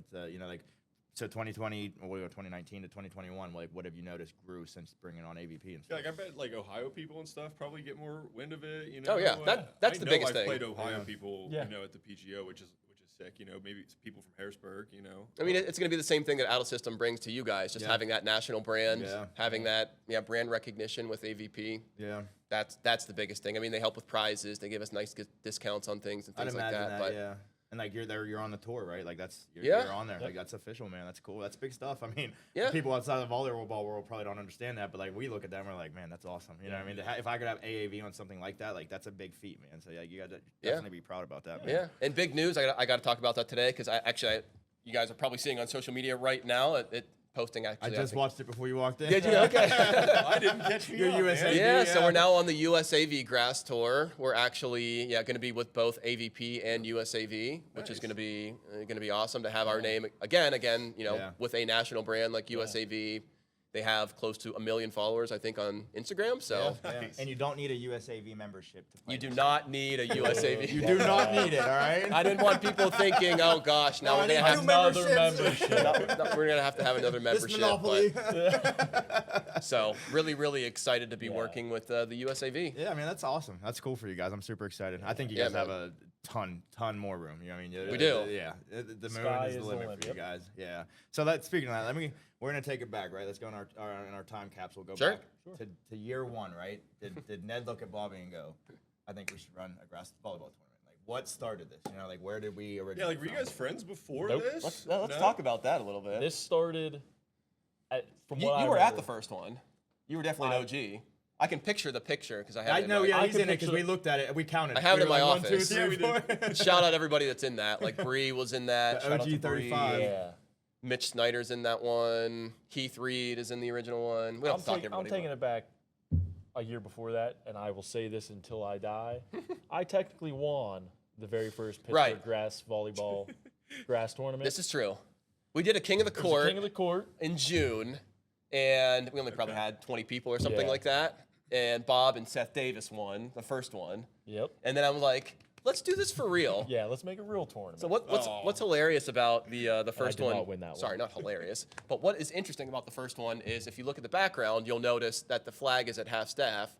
so 2020 or 2019 to 2021. Like what have you noticed grew since bringing on AVP and stuff? Yeah, I bet Ohio people and stuff probably get more wind of it. Oh yeah, that's the biggest thing. I played Ohio people, at the PGO, which is sick. Maybe it's people from Harrisburg. I mean, it's going to be the same thing that Out of System brings to you guys. Just having that national brand, having that brand recognition with AVP. Yeah. That's the biggest thing. I mean, they help with prizes. They give us nice discounts on things and things like that. But and you're there, you're on the tour, right? Like you're on there. Like that's official, man. That's cool. That's big stuff. I mean, people outside of the volleyball world probably don't understand that, but we look at them, we're like, man, that's awesome. You know what I mean? If I could have AAV on something like that, that's a big feat, man. So you got to definitely be proud about that, man. Yeah, and big news. I got to talk about that today because you guys are probably seeing on social media right now. It posting actually. I just watched it before you walked in. Did you? Okay. I didn't catch me Your up, USA man. Yeah, so we're now on the USAV Grass Tour. We're actually going to be with both AVP and USAV, which is going to be awesome to have our name again, with a national brand like USAV. They have close to 1 million followers, I think, on Instagram. So And you don't need a USAV membership to play. you do not need a USAV. You do not need it, all right? I didn't want people thinking, oh gosh, now we're gonna have Another membership. we're gonna have to have another This membership. monopoly. So really excited to be working with the USAV. Yeah, I mean, that's awesome. That's cool for you guys. I'm super excited. I think you guys have a ton more room. You know what I mean? We do. Yeah. The moon Sky is the limit for you guys. Yeah. So speaking of that, we're gonna take it back, right? Let's go in our time capsule. Go back to year one, right? Did Ned look at Bobby and go, I think we should run a grass volleyball tournament? Like, what started this? Where did we originally? Yeah, were you guys friends before Nope. this? Let's talk about that a little bit. This started from you what I were at remember. the first one. You were definitely an OG. I can picture the picture because I have it in know, my- yeah, I he's can in it because picture- we looked at it. We counted. I have it in We were my like, 1, 2, office. 3, Yeah, we 4. Shout out everybody that's in that. Like Bree was in that. The Shout out to OG Bree. 35. Yeah. Mitch Snyder's in that one. Keith Reed is in the original one. We don't have to talk I'm everybody. taking it back a year before that, and I will say this until I die. I technically won the very first Pittsburgh Right. Grass Volleyball Grass Tournament. This is true. We did a King of the It was Court King of the Court. in June, and we only probably had 20 people or something Yeah. like that. And Bob and Seth Davis won the first one. Yep. And then I was like, let's do this for real. Yeah, let's make a real tournament. So what's hilarious about the first did one? not win that Sorry, one. not hilarious. But what is interesting about the first one is if you look at the background, you'll notice that the flag is at half staff.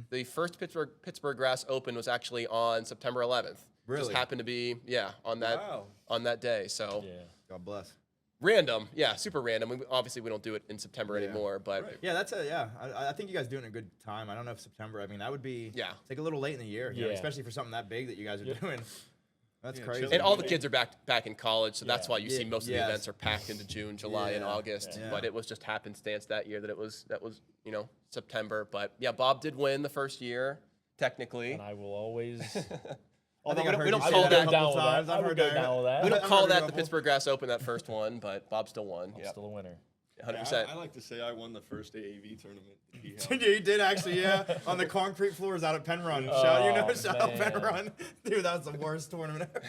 The first Pittsburgh Grass Open was actually on September 11th. Really? Just happened to be on that day. So yeah. God bless. random, super random. Obviously, we don't do it in September anymore, but Right. Yeah, I think you guys doing a good time. I don't know if September. I mean, that would be Yeah. it's like a little late in the year, you know, Yeah. especially for something that big that you guys are doing. That's Yeah, crazy. chilling. and all the kids are back in college, so that's Yeah. why you see Yeah, most of the yes. events are packed into June, July, and Yeah. August. Yeah. But it was just happenstance that year that was September. But yeah, Bob did win the first year technically. And I will always. Although think I've we heard don't you say call that a that couple down with times. that. I've I would heard go that. down with that. we don't I've call heard a that the couple. Pittsburgh Grass Open that first one, but Bob still won. I'm Yeah, still a winner. 100%. I like to say I won the first AAV tournament that he Yeah, held. you did actually, yeah. On the concrete floors out at Penn Run. Shout out Penn man. Run. Dude, that was the worst tournament ever.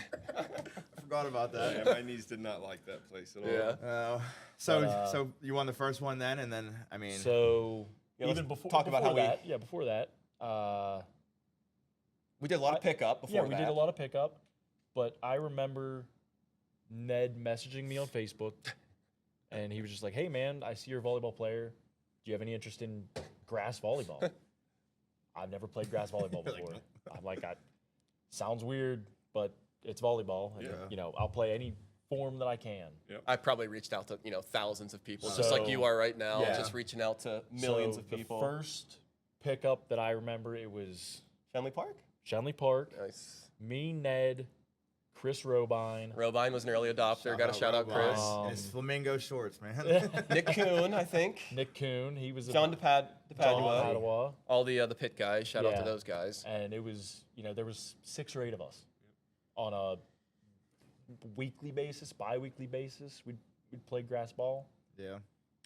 I forgot about Yeah, that. my knees did not like that place at all. Yeah. So you won the first one then, and then, I mean. So Yeah, let's even before talk about how we- that, before that, We did a lot of pickup before we that. did a lot of pickup. But I remember Ned messaging me on Facebook, and he was just like, "Hey man, I see you're a volleyball player. Do you have any interest in grass volleyball?" I've never played grass volleyball You're like, before. "No." I'm like, sounds weird, but it's volleyball. And, Yeah. I'll play any form that I can. I probably reached out to thousands of people, just like So- you are right now, Yeah. just reaching out to millions So of people. The first pickup that I remember, it was Shenley Park. Shanley Park, Nice. me, Ned, Chris Robine. Robine was an early adopter. Got to shout out Chris. In his flamingo shorts, man. Nick Kuhn, I think. Nick Kuhn, he was John John DePadua. Padua. All the pit guys. Shout out Yeah. to those guys. And it was, there was 6 or 8 of us on a weekly basis, bi-weekly basis. We'd play grass ball. Yeah.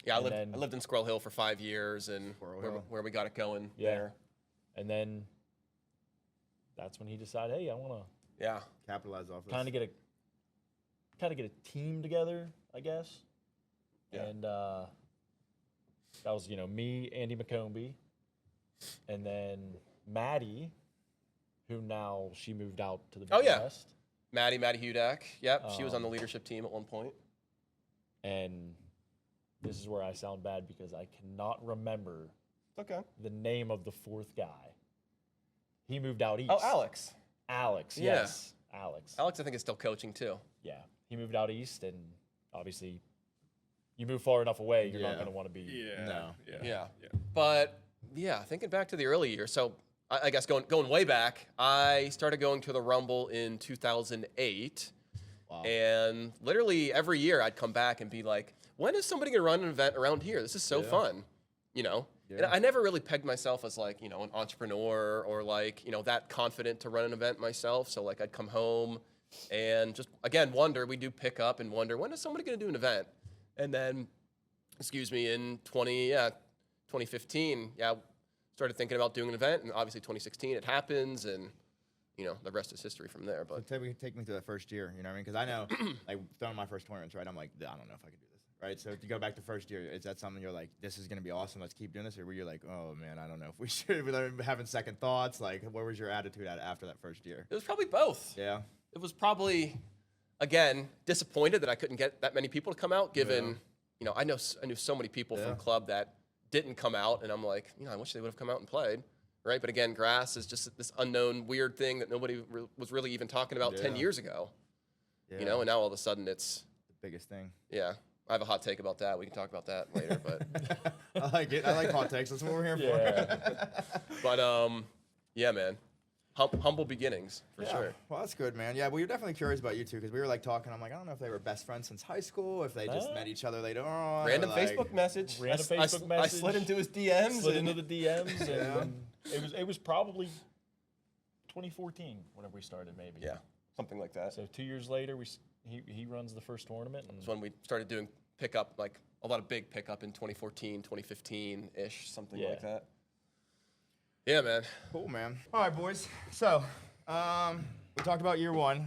Yeah, I And lived in Squirrel Hill for 5 years, and Squirrel where, Hill. where we got it going Yeah. there. And then that's when he decided, hey, I want Yeah. Capitalize off to this. kind of get a team together, I guess. Yeah. And that was, me, Andy McCombie, and then Maddie, who now she moved out to the Oh, yeah. Midwest. Maddie Hudak. Yep, she was on the Um, leadership team at one point. And this is where I sound bad because I cannot remember Okay. the name of the 4th guy. He moved out east. Oh, Alex. Alex, Yeah. yes. Alex. Alex, I think, is still coaching too. Yeah. He moved out east, and obviously, you move far enough away, you're not Yeah. going to want to be. Yeah. No. Yeah. But yeah, thinking back to the early years, so I guess going way back, I started going to the Rumble in 2008, Wow. and literally every year I'd come back and be like, "When is somebody gonna run an event around here? This is so fun," And Yeah. I never really pegged myself as like an entrepreneur or like that confident to run an event myself. So like I'd come home and just again wonder. We do pick up and wonder when is somebody gonna do an event, and then in 2015, started thinking about doing an event, and obviously 2016 it happens, and the rest is history from there. So But take me through that first year, you know what I mean? Because I know, like, throwing my first tournaments, right? I'm like, I don't know if I could do this, right? So if you go back to first year, is that something you're like, this is going to be awesome, let's keep doing this? Or were you like, oh, man, I don't know if we should, we're having second thoughts? Like, what was your attitude after that first year? it was probably both. Yeah. It was probably, again, disappointed that I couldn't get that many people to come out, given, I knew so many people Yeah. from club that didn't come out, and I'm like, I wish they would have come out and played, right? But again, grass is just this unknown weird thing that nobody was really even talking about 10 Yeah. years ago, Yeah. and now all of a sudden it's, The biggest thing. yeah. I have a hot take about that. We can talk about that later, but, I like it. I like hot takes. That's what we're here Yeah. for. yeah, man. Humble beginnings, for Yeah. sure. Well, that's good, man. Yeah, we were definitely curious about you two because we were like talking. I'm like, I don't know if they were best friends since high school, if they just met each other later on. or, Random like- Facebook message. Random I Facebook I message. slid into his DMs. Slid and- into the DMs, Yeah. and it was probably 2014 whenever we started, maybe. yeah, something like that. So 2 years later, he runs the first tournament, and was when we started doing pickup, like a lot of big pickup in 2014, 2015-ish, something Yeah. like that. Yeah, man. Cool, man. All right, boys. So, we talked about year one.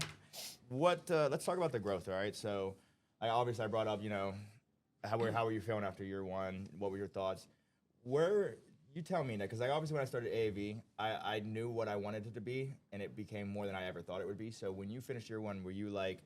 Let's talk about the growth, all right? So, I brought up, how were you feeling after year one? What were your thoughts? You tell me, Nick, because obviously when I started AAV, I knew what I wanted it to be, and it became more than I ever thought it would be. So when you finished year one, were you like,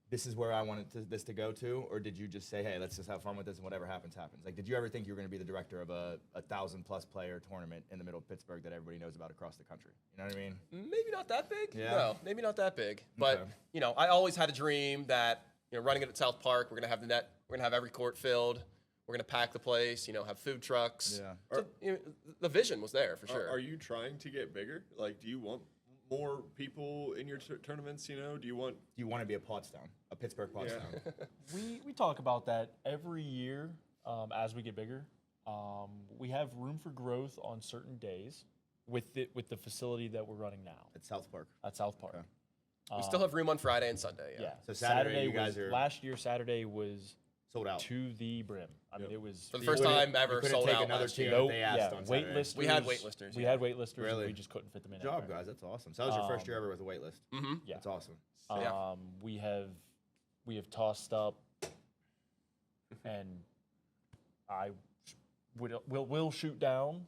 this is where I wanted this to go to, or did you just say, hey, let's just have fun with this and whatever happens, happens? Like, did you ever think you were going to be the director of a 1,000+ player tournament in the middle of Pittsburgh that everybody knows about across the country? You know what I mean? Maybe not that big. Yeah. No, maybe not that big. But Okay. you know, I always had a dream that running it at South Park, we're gonna have the net, we're gonna have every court filled, we're gonna pack the place, have food trucks. Yeah. So, the vision was there for sure. Are you trying to get bigger? Like, do you want more people in your tournaments? Do you want? Do you want to be a Pottstown, a Pittsburgh Pottstown? We talk about that every year as we get bigger. We have room for growth on certain days with the facility that we're running now At South Park. at South Park. Okay. We still have room on Friday and Sunday. Yeah. So Saturday you guys was, are- last year Saturday was Sold out. to the brim. I mean, it was For the You first couldn't- time ever you couldn't sold take out another last team year. if they asked on Saturday. waitlisters. We had waitlisters, We yeah. had waitlisters, Really? and we just couldn't fit them in. Good job, anywhere. guys. That's awesome. So that was your first year ever with a wait list. Mm-hmm. Yeah. That's awesome. Yeah. We have tossed up, and we'll shoot down,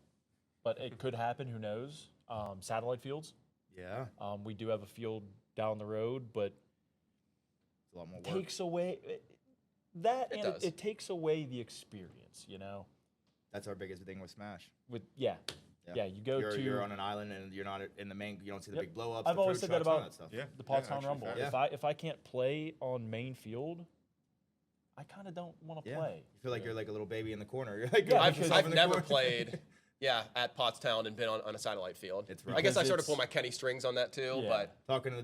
but it could happen. Who knows? Satellite fields. Yeah. We do have a field down the road, but It's a lot more work. takes away that, It and does. it takes away the experience. That's our biggest thing with Smash. Yeah, you go You're on an island and you're not in the main. You don't see the Yep. big blow ups. I've always said that about that stuff. Yeah. the Pottstown actually Rumble. fair. If I can't play on main field, I kind of don't want to Yeah. play. You feel like you're like a little baby in the corner. You're like, Yeah, going because yourself in I've the never corner. played, at Pottstown and been on a satellite field. It's I rough. guess I Because sort of it's- pull my Kenny strings on that too, Yeah. but Talking to the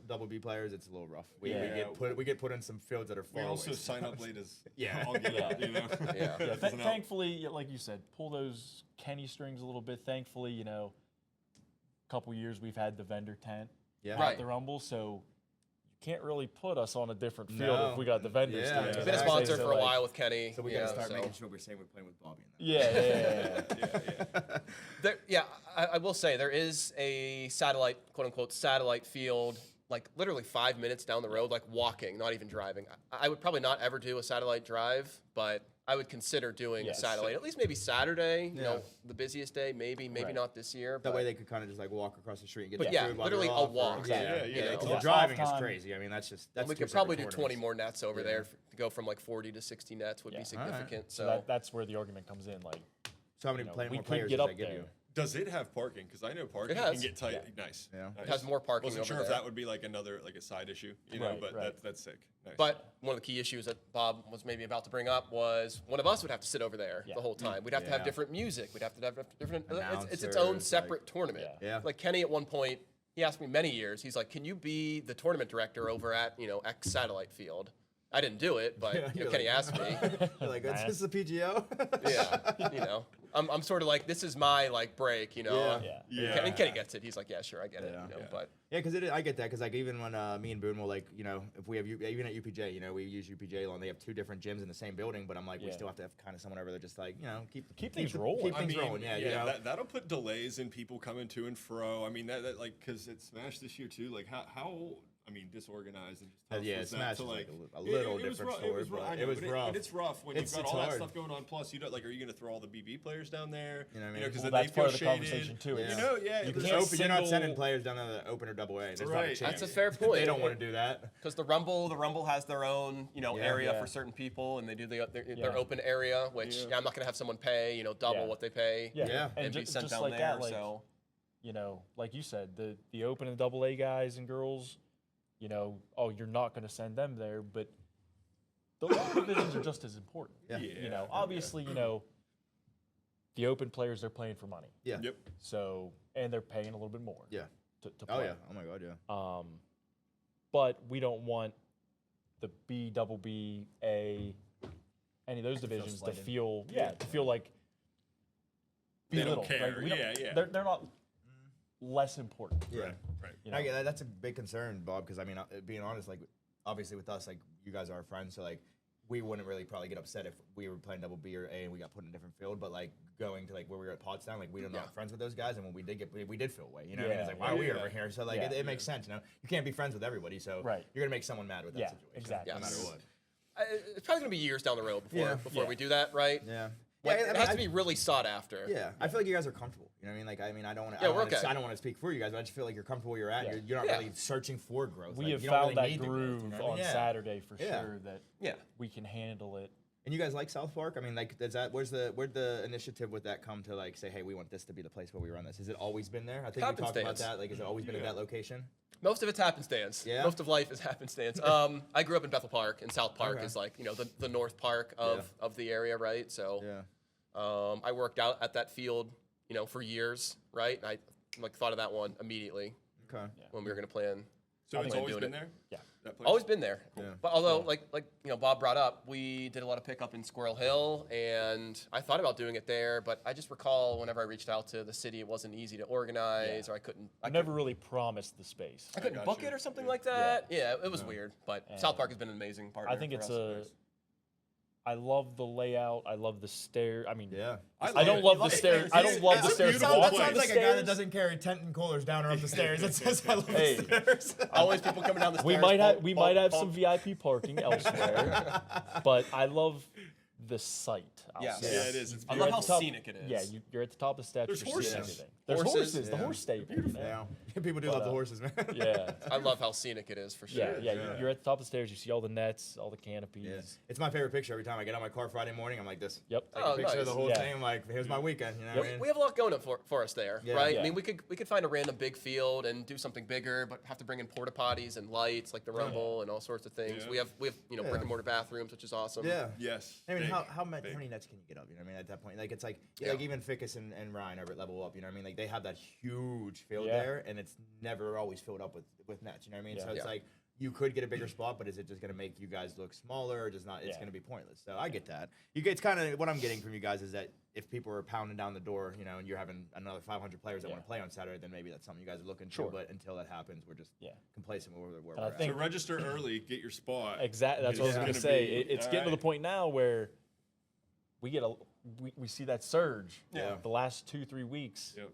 double B players, it's a little rough. We Yeah. get put in some fields that are We far also away sign up sometimes. late as Yeah. all get out, Yeah. Yeah, Doesn't help. thankfully, like you said, pull those Kenny strings a little bit. Thankfully, a couple years we've had the vendor tent Yeah. at Right. the Rumble, so you can't really put us on a different field No. if we got the vendors. Yeah. doing it. been a Exactly. sponsor So, for a like, while with Kenny. So we got to start so. making sure we're saying we're playing with Bobby. Yeah, I will say there is a satellite, quote unquote, satellite field, like literally 5 minutes down the road, like walking, not even driving. I would probably not ever do a satellite drive, but I would consider doing a Yes. satellite, at least maybe Saturday, Yeah. the busiest day, maybe Right. not this year. That but way they could kind of just like walk across the street and get But their yeah, food while literally they're a off, or- walk. Yeah, Yeah, yeah. you know. The Yeah. driving is Off time. crazy. I mean, that's and we two could probably do separate 20 tournaments. more nets over Yeah. there to go from like 40 to 60 nets would Yeah. be significant. So that's where the argument comes in. Like, So how many we more could players get does up that give there. you? Does it have parking? Because I know parking has. can get tight. Yeah. Nice. Yeah. Nice. It has more parking Wasn't over sure there. if that would be like another a side issue, Right, but right. that's sick. Nice. But one of the key issues that Bob was maybe about to bring up was one of us would have to sit over there Yeah. the whole time. We'd have to have Yeah. different music. We'd have to have different. It's its Announcers, own like- separate tournament. Yeah. Yeah. Like Kenny at one point, he asked me many years. He's like, "Can you be the tournament director over at X satellite field?" I didn't do it, but You're Kenny like- asked me. You're like, is Nah. this the PGO? Yeah, I'm sort of like, this is my like break, Yeah. Yeah. And Kenny gets it. He's like, yeah, sure, I get it. Yeah. Yeah. But Yeah, because I get that. Because like even when me and Boone will like if we have even at UPJ we use UPJ and they have two different gyms in the same building, but I'm like we Yeah. still have to have kind of someone over there just like keep things rolling. keep things rolling. Yeah, that'll put delays in people coming to and fro. I mean, that like because it's Smash this year too. Like how disorganized and just tough Yeah, was that Smash to is like like a little it was different rough- story, It was, but I know, it was but rough. But it's rough when It's you've got all that hard. stuff going on. Plus, you don't like, are you going to throw all the BB players down there? You know what I mean? Because Well, then that's they feel part of the shaded. conversation too. Yeah. You know, yeah. You there's can't you're not sending single- players down to the open or double A. There's not a Right. chance. that's a fair point. They don't want to do that. Because the Rumble has their own, area Yeah. for certain people, and they do their Yeah. open area, which Yeah. I'm not going to have someone pay, double Yeah. what they pay. Yeah. And be ju- sent just down like there. that, like, So like you said, the open and double A guys and girls, you're not going to send them there, but the lower divisions are just as important. Yeah. Yeah. Obviously, the open players, they're playing for money. Yeah. Yep. So, and they're paying a little bit more. Yeah. To Oh play. yeah. Oh my god. Yeah. But we don't want the B, double B, A, any of those divisions to slighted. feel like They don't belittled, care. right? We don't- Yeah. They're not less important. Yeah. Right. I get that. That's a big concern, Bob. Because I mean, being honest, like obviously with us, like you guys are our friends, so like we wouldn't really probably get upset if we were playing double B or A and we got put in a different field. But like going to like where we were at Pottstown, like we were not Yeah. friends with those guys, and when we did we did feel away. You know what I mean? It's like Yeah, why are we yeah. over here? So like Yeah. it makes sense. You can't be friends with everybody. So Right. you're gonna make someone mad with that Yeah, situation. exactly. No matter Yes. what. it's probably going to be years down the road before Yeah. we do that, right? Yeah. Like, Yeah, I it mean, has to be really sought after. Yeah, I feel like you guys are comfortable. You know what I mean? Like, I mean, I don't want to. Yeah, I we're okay. don't want to speak for you guys, but I just feel like you're comfortable where you're at. Yeah. You're not Yeah. really searching for growth. We Like, have you don't found really that need the growth, groove you know what I mean? on Yeah. Saturday for Yeah. sure that Yeah. we can handle it. And you guys like South Park? I mean, like, where'd the initiative with that come to, like, say, hey, we want this to be the place where we run this? Has it always been there? I think we talked about Happenstance. that. Like, has it always been at that location? Most of it's happenstance. Yeah? Most of life is happenstance. I grew up in Bethel Park, and South Park Okay. is like, you know, the North Park of the area, right? So Yeah. I worked out at that field, you know, for years, right? And I like thought of that one immediately Okay. when we were going to plan. So it's plan always doing been it. there? Yeah. That place? Always been there. Yeah. But although, like you know, Bob brought up, we did a lot of pickup in Squirrel Hill, and I thought about doing it there, but I just recall whenever I reached out to the city, it wasn't easy to organize, or I couldn't. I never really promised the space. I couldn't got book you. it or something like that. Yeah, it was weird. But South Park has been an amazing partner. I think for it's us. I love the layout. I love the stair. I mean, Yeah. I don't love the stairs. I don't love the stairs. beautiful walk place. up the like a guy that stairs. doesn't carry tent and coolers down or up the stairs. That says I love Hey. the stairs. Always people coming down the stairs. We might have some VIP parking elsewhere, but I love the site. I'll Yes. say. Yeah, it is. It's I You're love at how the top- scenic it is. Yeah, you're at the top of the steps. There's you're seeing horses. everything. There's Horses. horses. The Yeah. horse stable. you know? Yeah. People do love the horses, man. Yeah. I love how scenic it is for sure. Yeah, yeah. You're at the top of the stairs. You see all the nets, all the canopies. Yeah. It's my favorite picture every time I get out my car Friday morning. I'm like this. Yep. Take Oh, a picture of the nice. whole Yeah. thing. Like, here's my weekend. You know what I mean? We have a lot going for us there, Yeah. right? Yeah. I mean, we could find a random big field and do something bigger, but have to bring in porta potties and lights like the Rumble and all sorts of things. Yeah. We have you know Yeah. brick and mortar bathrooms, which is awesome. Yeah. Yes. I mean, big, how big. many nets can you get up? You know what I mean? At that point, like it's like Yeah. even Fickus and Ryan are at level up. You know what I mean? Like they have that huge field Yeah. there, and it's never always filled up with nets. You know what I mean? Yeah. So it's Yeah. like you could get a bigger spot, but is it just going to make you guys look smaller? Or just not? It's Yeah. going to be pointless. So I get that. It's kind of what I'm getting from you guys is that if people are pounding down the door, you know, and you're having another 500 players that Yeah. want to play on Saturday, then maybe that's something you guys are looking Sure. to. But until that happens, we're just Yeah. complacent where And we're I at. think- So register early, get your spot. Exactly. That's what I was It's gonna gonna say. be- It's getting to the alright. point now where we see that surge. Yeah. The last 2-3 weeks. Yep.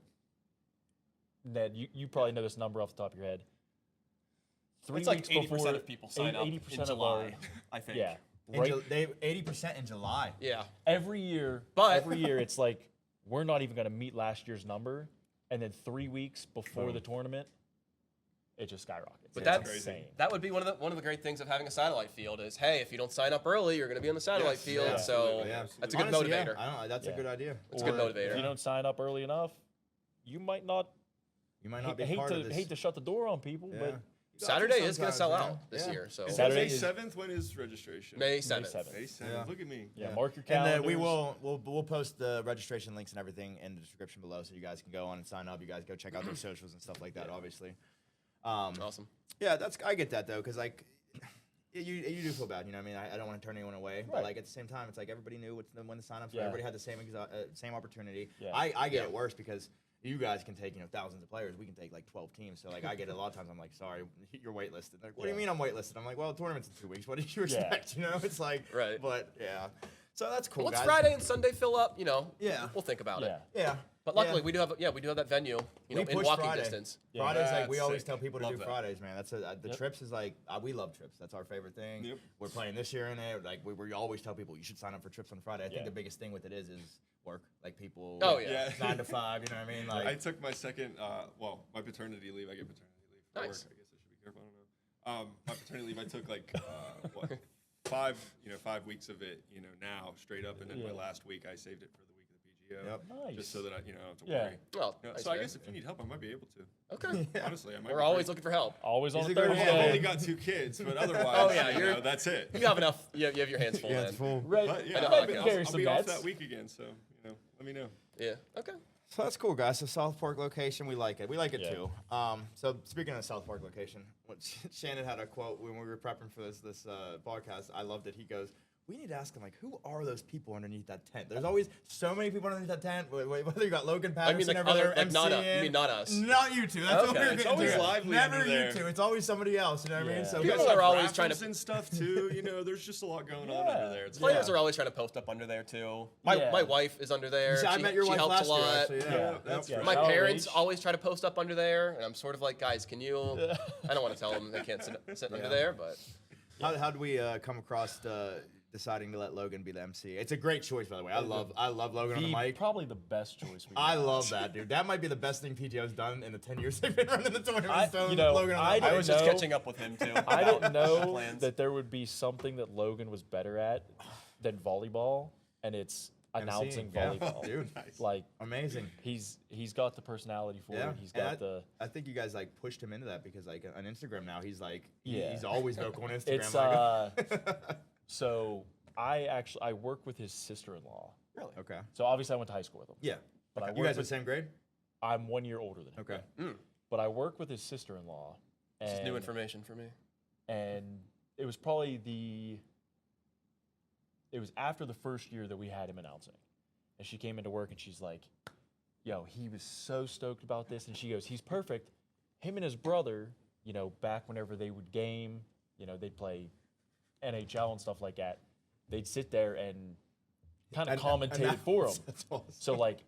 Ned, you probably know this number off the top of your head. 3 It's like weeks 80% before of people sign up 80% in of July, our I think. yeah. In Right. They have 80% in July. Yeah. Every year, But- every year it's like we're not even going to meet last year's number, and then 3 weeks before Boom. the tournament, it just skyrockets. But It's that's insane. That would be one of the great things of having a satellite field is, hey, if you don't sign up early, you're going to be on the satellite Yes, field. yeah, So absolutely, Yeah. that's a good Honestly, motivator. Yeah, I don't know. That's Yeah. a good idea. It's a good Or motivator. If you don't sign up early enough, you might not. You might not be hate part of this. to shut the door on people, Yeah. but You got to Saturday is going sometimes, to sell man. out this Yeah. year. So Is Saturday May is- 7th? When is registration? May 7th. 7th. May 7th. Yeah. Look at me. yeah, mark your And calendars. we'll post the registration links and everything in the description below, so you guys can go on and sign up. You guys go check out their socials and stuff like that. Obviously, Awesome. yeah, I get that though, because like you do feel bad. You know what I mean? I don't want to turn anyone away, but Right. like at the same time, it's like everybody knew when the sign ups were. Yeah. Everybody had the same opportunity. Yeah. I get Yeah. it worse because you guys can take thousands of players. We can take like 12 teams. So like I get it a lot of times. I'm like, sorry, you're waitlisted. Like, what do you Yeah. mean I'm waitlisted? I'm like, well, the tournament's in 2 weeks. What did you expect? You know, it's like, Right. But yeah, so that's cool. Let's guys. Friday and Sunday fill up, Yeah. We'll think about Yeah. it. Yeah. But luckily, we do have that venue, in push walking Friday. distance. Yeah. Fridays, like we That's always sick. tell people to Love do that. Fridays, man. That's the Yep. trips is like we love trips. That's our favorite thing. Yep. We're playing this year in it. Like we always tell people you should sign up for trips on Friday. I think Yeah. the biggest thing with it is work. Like people. Oh, yeah. 9 to 5. You know what I mean? Like I took my second, my paternity leave. I get paternity leave for Nice. work. I guess I should be careful. I don't know. My paternity leave, I took like, 5 weeks of it, now straight up. And then my Yeah. last week, I saved it for the week of the PGO. Yep. Nice. Just so that I, don't have to Yeah. worry. Well, Yeah, nice, so I man. guess if you need help, I might be able to. Okay. Honestly, I might. We're be always great. looking for help. Always on Is a it good? Well, I've Thursday. only got 2 kids, but otherwise, Oh, yeah, you're- that's it. You have enough. You have your hands full yeah, then. it's full. Right. But yeah, I know I'll I be, can carry I'll some be off nets. that week again, so let me know. Yeah. Okay. So that's cool, guys. So South Park location, we like it. We like it Yeah. too. So speaking of South Park location, what Shannon had a quote when we were prepping for this podcast. I loved it. He goes, "We need to ask him, like, who are those people underneath that tent? There's always so many people underneath that tent. Whether you got Logan Patterson, like over other- there, like not us. MCing. You mean not us? Not you two. That's what Okay. we're It's getting always to. lively Never under you there. two. It's always somebody else. You know what I mean? Yeah. So People guys are have always raffles. trying to- and stuff too. There's just a lot going on Yeah. under there. It's Players Yeah. are always trying to post up under there too. Yeah. My wife is under there. See, I She- met your she wife helps last a lot. year, actually. Yeah. Yeah, that's Yeah. right. My Shout out parents Rach. always try to post up under there, and I'm sort of like, guys, can you? I don't want to tell them they can't sit under there, but How did we come across deciding to let Logan be the MC? It's a great choice, by the way. I love Logan on the mic. Probably the best choice we I got. love that, dude. That might be the best thing PGO's done in the 10 years they've been running the tournament. I I was just know- catching up with him too. I didn't know Plans. that there would be something that Logan was better at than volleyball, and it's announcing yeah. volleyball. Dude, Like amazing. he's got the personality for Yeah, it. He's and got the. I think you guys like pushed him into that because like on Instagram now he's like Yeah. he's always vocal on Instagram. It's so I work with his sister-in-law. Really? okay. So obviously I went to high school with him. Yeah. But I You work guys are the with, same grade? I'm 1 year older than him. Okay. But I work with his sister-in-law. This is new and- information for me. And it was probably it was after the first year that we had him announcing. And she came into work and she's like, yo, he was so stoked about this. And she goes, he's perfect. Him and his brother, you know, back whenever they would game, you know, they'd play NHL and stuff like that. They'd sit there and kind of commentate for him. That's awesome. So like,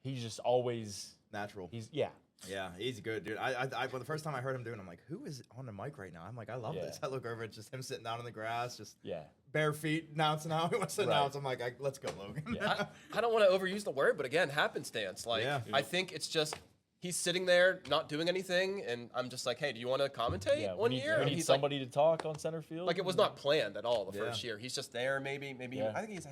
he's just always, Natural. yeah. Yeah, he's good, dude. Well, the first time I heard him doing it, I'm like, who is on the mic right now? I'm like, I love Yeah. this. I look over, it's just him sitting down on the grass, just Yeah. bare feet, announcing how he wants to Right. announce. I'm like, let's go, Logan. Yeah. I don't want to overuse the word, but again, happenstance. Like, Yeah. I think it's just he's sitting there not doing anything, and I'm just like, hey, do you want to commentate Yeah, one we need, year? we And need he's somebody to talk on center field. like it was not planned at all the Yeah. first year. He's just there, maybe. Yeah. I think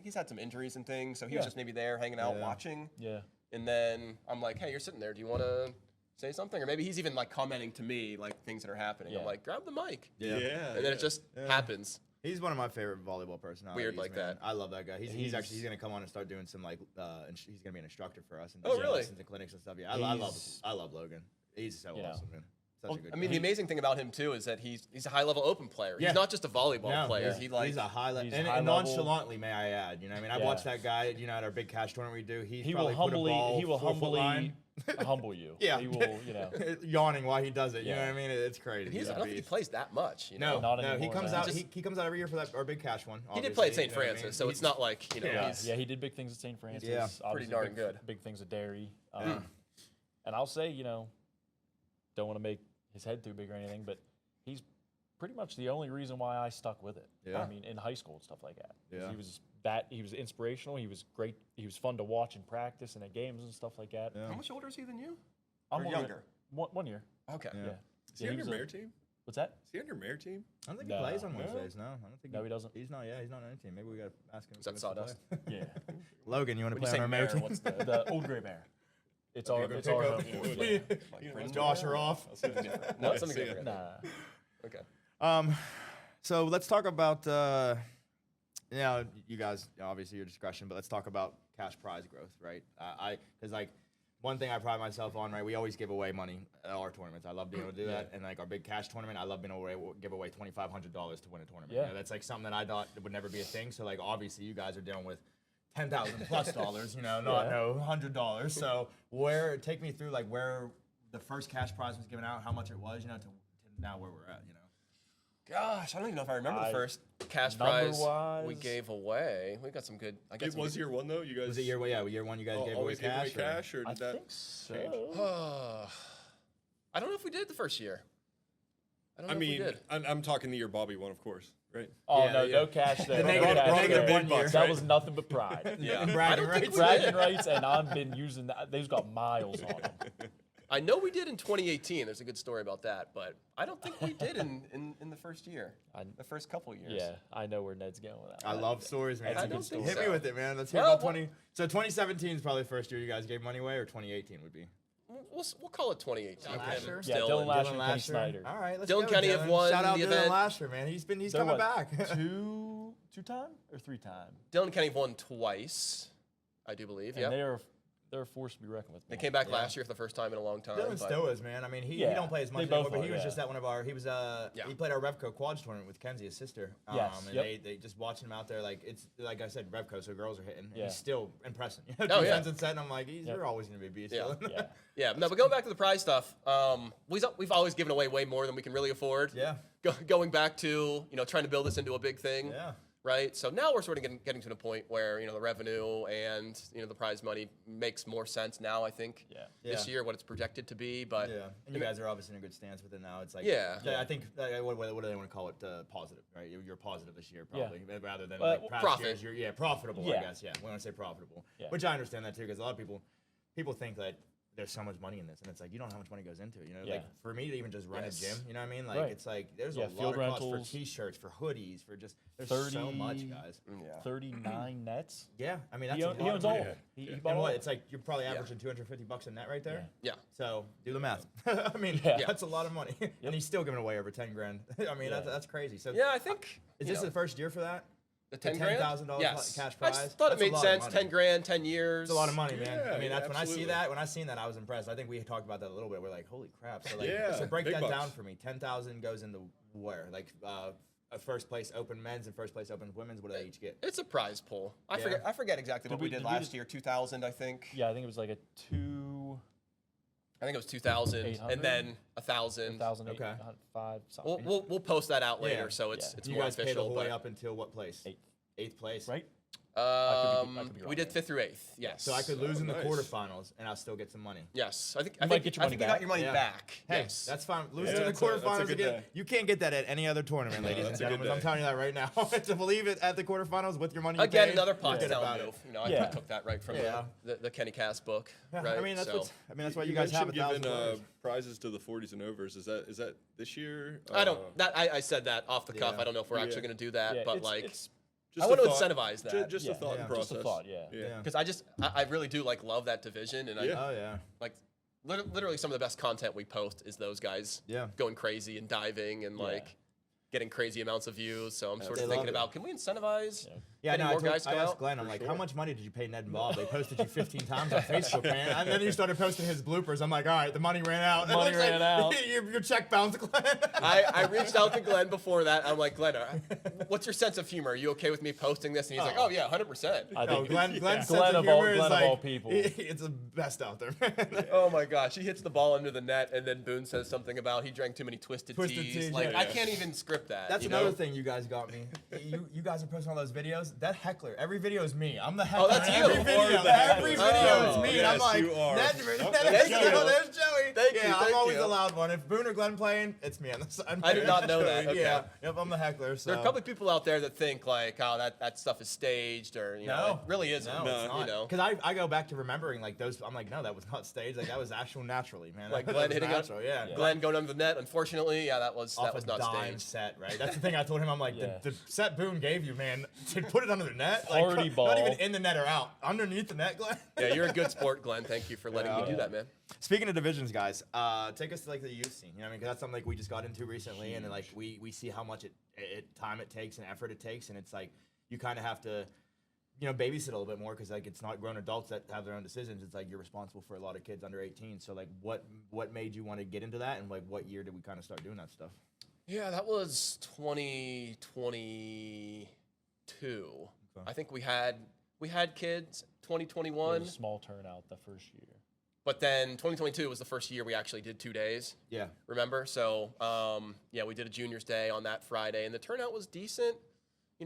he's had some injuries and things, so he was Yeah. just maybe there hanging out, Yeah. watching. Yeah. And then I'm like, hey, you're sitting there. Do you want to say something? Or maybe he's even like commenting to me like things that are happening. Yeah. I'm like, grab the mic. Yeah. And then it just happens. He's one of my favorite volleyball personalities. Weird like man. that. I love that guy. He's He's- gonna come on and start doing some like he's gonna be an instructor for us and Oh, do really? lessons and clinics and stuff. Yeah, I love Logan. He's so You know. awesome, man. Such Well, a good I mean, guy. the amazing thing about him too is that he's a high level open player. Yeah. He's not just a volleyball No, player. yeah. He's a high level he's and, high and level. nonchalantly, may I add. You know, what I mean, I Yeah. watched that guy. You know, at our big cash tournament we do. He will probably humbly put a ball 4 foot line. humble you. Yeah, He will, you know. yawning while he does it. You know Yeah. what I mean? It's crazy. I He's a don't think he beast. plays that much. You know? No, Not no, he anymore, comes no. out. Just- He comes out every year for our big cash one. He did play at obviously, St. you know what I Francis, mean? so it's not like, you know, Yeah. he's Yeah, he did big things at St. Francis. Yeah. Obviously Pretty darn big, good. Big things at Dairy. Yeah. And I'll say, you know, don't want to make his head too big or anything, but he's pretty much the only reason why I stuck with it. Yeah. I mean, in high school and stuff like that. 'Cause Yeah. He was inspirational. He was great. He was fun to watch in practice and at games and stuff like that. Yeah. How much older is he than you? I'm Or older- younger? 1 year. Okay. Yeah. Yeah. Is he Yeah, on he your was a- mayor team? What's that? Is he on your mayor team? I don't think No. he plays on No? Wednesdays. No, I don't think. No, he doesn't. He's not. Yeah, he's not on any team. Maybe we gotta ask him. Is that if he wants to Sawdust? play. Yeah. Logan, you want to When you play say on our mayor mayor, team? what's the The Old Gray Bear. It's our good it's our pickup. home court. Yeah. Yeah. Like Brandon Josh Moore? her off. Something different. No, something different. Nah. Okay. So let's talk about, you know, you guys, obviously your discretion, but let's talk about cash prize growth, right? Because like one thing I pride myself on, right? We always give away money at our tournaments. I love being able to do that. And like our big cash tournament, I love being able to give away $2,500 to win a tournament. Yeah. You know, that's like something that I thought would never be a thing. So like obviously you guys are dealing with $10,000 plus dollars, you know, not no $100. So take me through like where the first cash prize was given out, how much it was, you know, to now where we're at, you know. Gosh, I don't even know if I remember the I- first cash prize we number-wise- gave away. We got some good. I got It some was good, year one though. You guys Was it year one you guys gave away always gave away cash? cash, or I did that? think so. I don't know if we did the first year. I don't know I if mean, we did. I'm talking the year Bobby won, of course, right? Oh, Yeah, no, yeah. no cash there. The No negative- cash negative there. big bucks, That right? was nothing but pride. Yeah. And I bragging don't think rights. we did. Bragging rights, and I've been using that. They've got miles on them. I know we did in 2018. There's a good story about that, but I don't think we did in the first year. The first couple years. Yeah, I know where Ned's going with that. I love stories, man. That's a I good don't think story. Hit me so. with it, man. Let's hear Well, about 20. So 2017 is probably the first year you guys gave money away, or 2018 would be. We'll call it 2018. Lasher? Yeah, Still Dylan in- Lasher and Kenny Snyder. All right, let's Dylan go. Kenny have won Shout out the Dylan event. Lasher, man. He's They're coming what, back. two-time or three-time? Dylan Kenny won twice, I do believe. And Yeah. they're a force to be reckoned with. They man. came back Yeah. last year for the first time in a long time. Dylan but- still is, man. I mean, he Yeah, don't play as much they both anymore, but he are, was yeah. just at one of our. He was Yeah. he played our Revco Quads tournament with Kenzie, his sister. Yes, And yep. they just watching him out there, like it's like I said, Revco, so girls are hitting. And Yeah. he's still impressing. Oh, yeah. Defense and set, and I'm like, Yep. you're always gonna be a beast. Yeah. Dylan. Yeah. Yeah, no, but going back to the prize stuff, we've always given away way more than we can really afford. Yeah. Going back to trying to build this into a big thing. Yeah. right? So now we're sort of getting to the point where, the revenue and, the prize money makes more sense now, I think, this year, what it's projected to be. But yeah, and you guys are obviously in a good stance with it now. It's like, I think, what do they want to call it? Positive, right? You're positive this year, probably, rather than like past profit. years. You're profitable, Yeah. I guess. Yeah, we want to say profitable, which I understand that too, because a lot of people think that there's so much money in this, and it's like you don't know how much money goes into it. Like for me to even just run a gym, you know what I mean? Like it's like there's a lot of rentals, costs for T-shirts, for hoodies, for just there's 30, so much, guys. 39 nets. Yeah, I mean that's He a lot owns of all. money. He And bought all. what? It's like you're probably averaging $250 a net right there. Yeah. So do the math. I mean, that's a lot of money, and he's still giving away over 10 grand. I mean, that's crazy. So Yeah, I think. is this the first year for that? The 10 grand? $10,000 Yes. cash I prize? just thought That's it a made lot of sense. money. 10 grand, 10 years. It's a lot of money, man. Yeah, I mean, that's when absolutely. I seen that, I was impressed. I think we talked about that a little bit. We're like, holy crap. So like, Yeah, so break big that bucks. down for me. 10,000 goes into where? Like a first place open men's and first place open women's. What do they each get? It's a prize pool. I Yeah. forget exactly what we did last year. 2,000, I think. Yeah, I think it was like a 2. I think it was 2,000, 800? and then 1,000. 1,805 something. We'll post that out later, Yeah. so it's You more guys pay the official. whole way But up until what place? Eighth place. right? I could be wrong we did there. 5th through 8th. Yes. So I could lose in the nice. quarterfinals and I'll still get some money. Yes, I think might get your money you got back. your money Yeah. back. Hey, Yes. that's fine. Lose Yeah, to the that's a quarterfinals good again. day. You can't get that at any other tournament, ladies and that's a good gentlemen. I'm day. telling you that right now. To believe it at the quarterfinals with your money you Again, paid, another forget Pottstown about move. it. I took that right from Yeah. the Kenny Cass book. Yeah, Right. I mean, that's why you You guys have mentioned $1,000. giving prizes to the 40s and overs. Is that this year? I don't. I said that off the cuff. Yeah. I don't know if we're actually going to do that, Yeah, but it's I want to incentivize that. Just a thought Yeah. process. Just a thought, yeah. because I really do love that division, and Yeah. Oh yeah. like literally some of the best content we post is those guys going crazy and diving and getting crazy amounts of views. So I'm sort They of love thinking it. about, can we incentivize Yeah, getting no, more guys to I go asked out? Glenn, I'm like, For how sure. much money did you pay Ned and Bob? They posted you 15 times on Facebook, man. And then you started posting his bloopers. I'm like, all right, the money ran out. And it Money looks like ran out. Your check bounced, Glenn. I reached out to Glenn before that. I'm like, Glenn, what's your sense of humor? Are you okay with me posting this? And he's like, oh yeah, 100%. I No, think Glenn's sense Glenn of of all- humor is Glenn of like, all people. It's the best out there, man. Oh my gosh, he hits the ball under the net, and then Boone says something about he drank too many twisted teas. Teas, Like yeah. I can't even script that. That's you another know? thing you guys got me. You guys are posting all those videos. That heckler, every video is me. I'm the heckler. that's in you. Every video, that. every video Oh, is me. And I'm yes, like, you are. Ned, Oh, there's thank Joey. you. There's Joey. Thank you, I'm thank always you. the loud one. If Boone or Glenn playing, it's me on the side. I did not know that. Okay. Yeah, yep, I'm the heckler. So. There are probably people out there that think like, oh, that stuff is staged, or No. it really isn't. No, it's not. You know, Because I go back to remembering like those. I'm like, no, that was not staged. Like that was actual naturally, man. like That Glenn was hitting natural. up, Yeah. Glenn going under the net. Unfortunately, that was Off a not dime staged. set, right? That's the thing I told him. I'm like, Yeah. the set Boone gave you, man, to put it under the net. Like, Party not ball. even in the net or out. Underneath the net, Glenn. Yeah, you're a good sport, Glenn. Thank you for letting me do that, man. Speaking of divisions, guys, take us to like the youth scene. You know what I mean? 'Cause that's something like we just got into recently, and then, like we see how much time it takes and effort it takes, and it's like you kind of have to, babysit a little bit more because like it's not grown adults that have their own decisions. It's like you're responsible for a lot of kids under 18. So like, what made you want to get into that, and like what year did we kind of start doing that stuff? Yeah, that was 2022. Okay. I think we had kids. it 2021, was a small turnout the first year. but then 2022 was the first year we actually did 2 days. Yeah. Remember? So, we did a juniors day on that Friday, and the turnout was decent.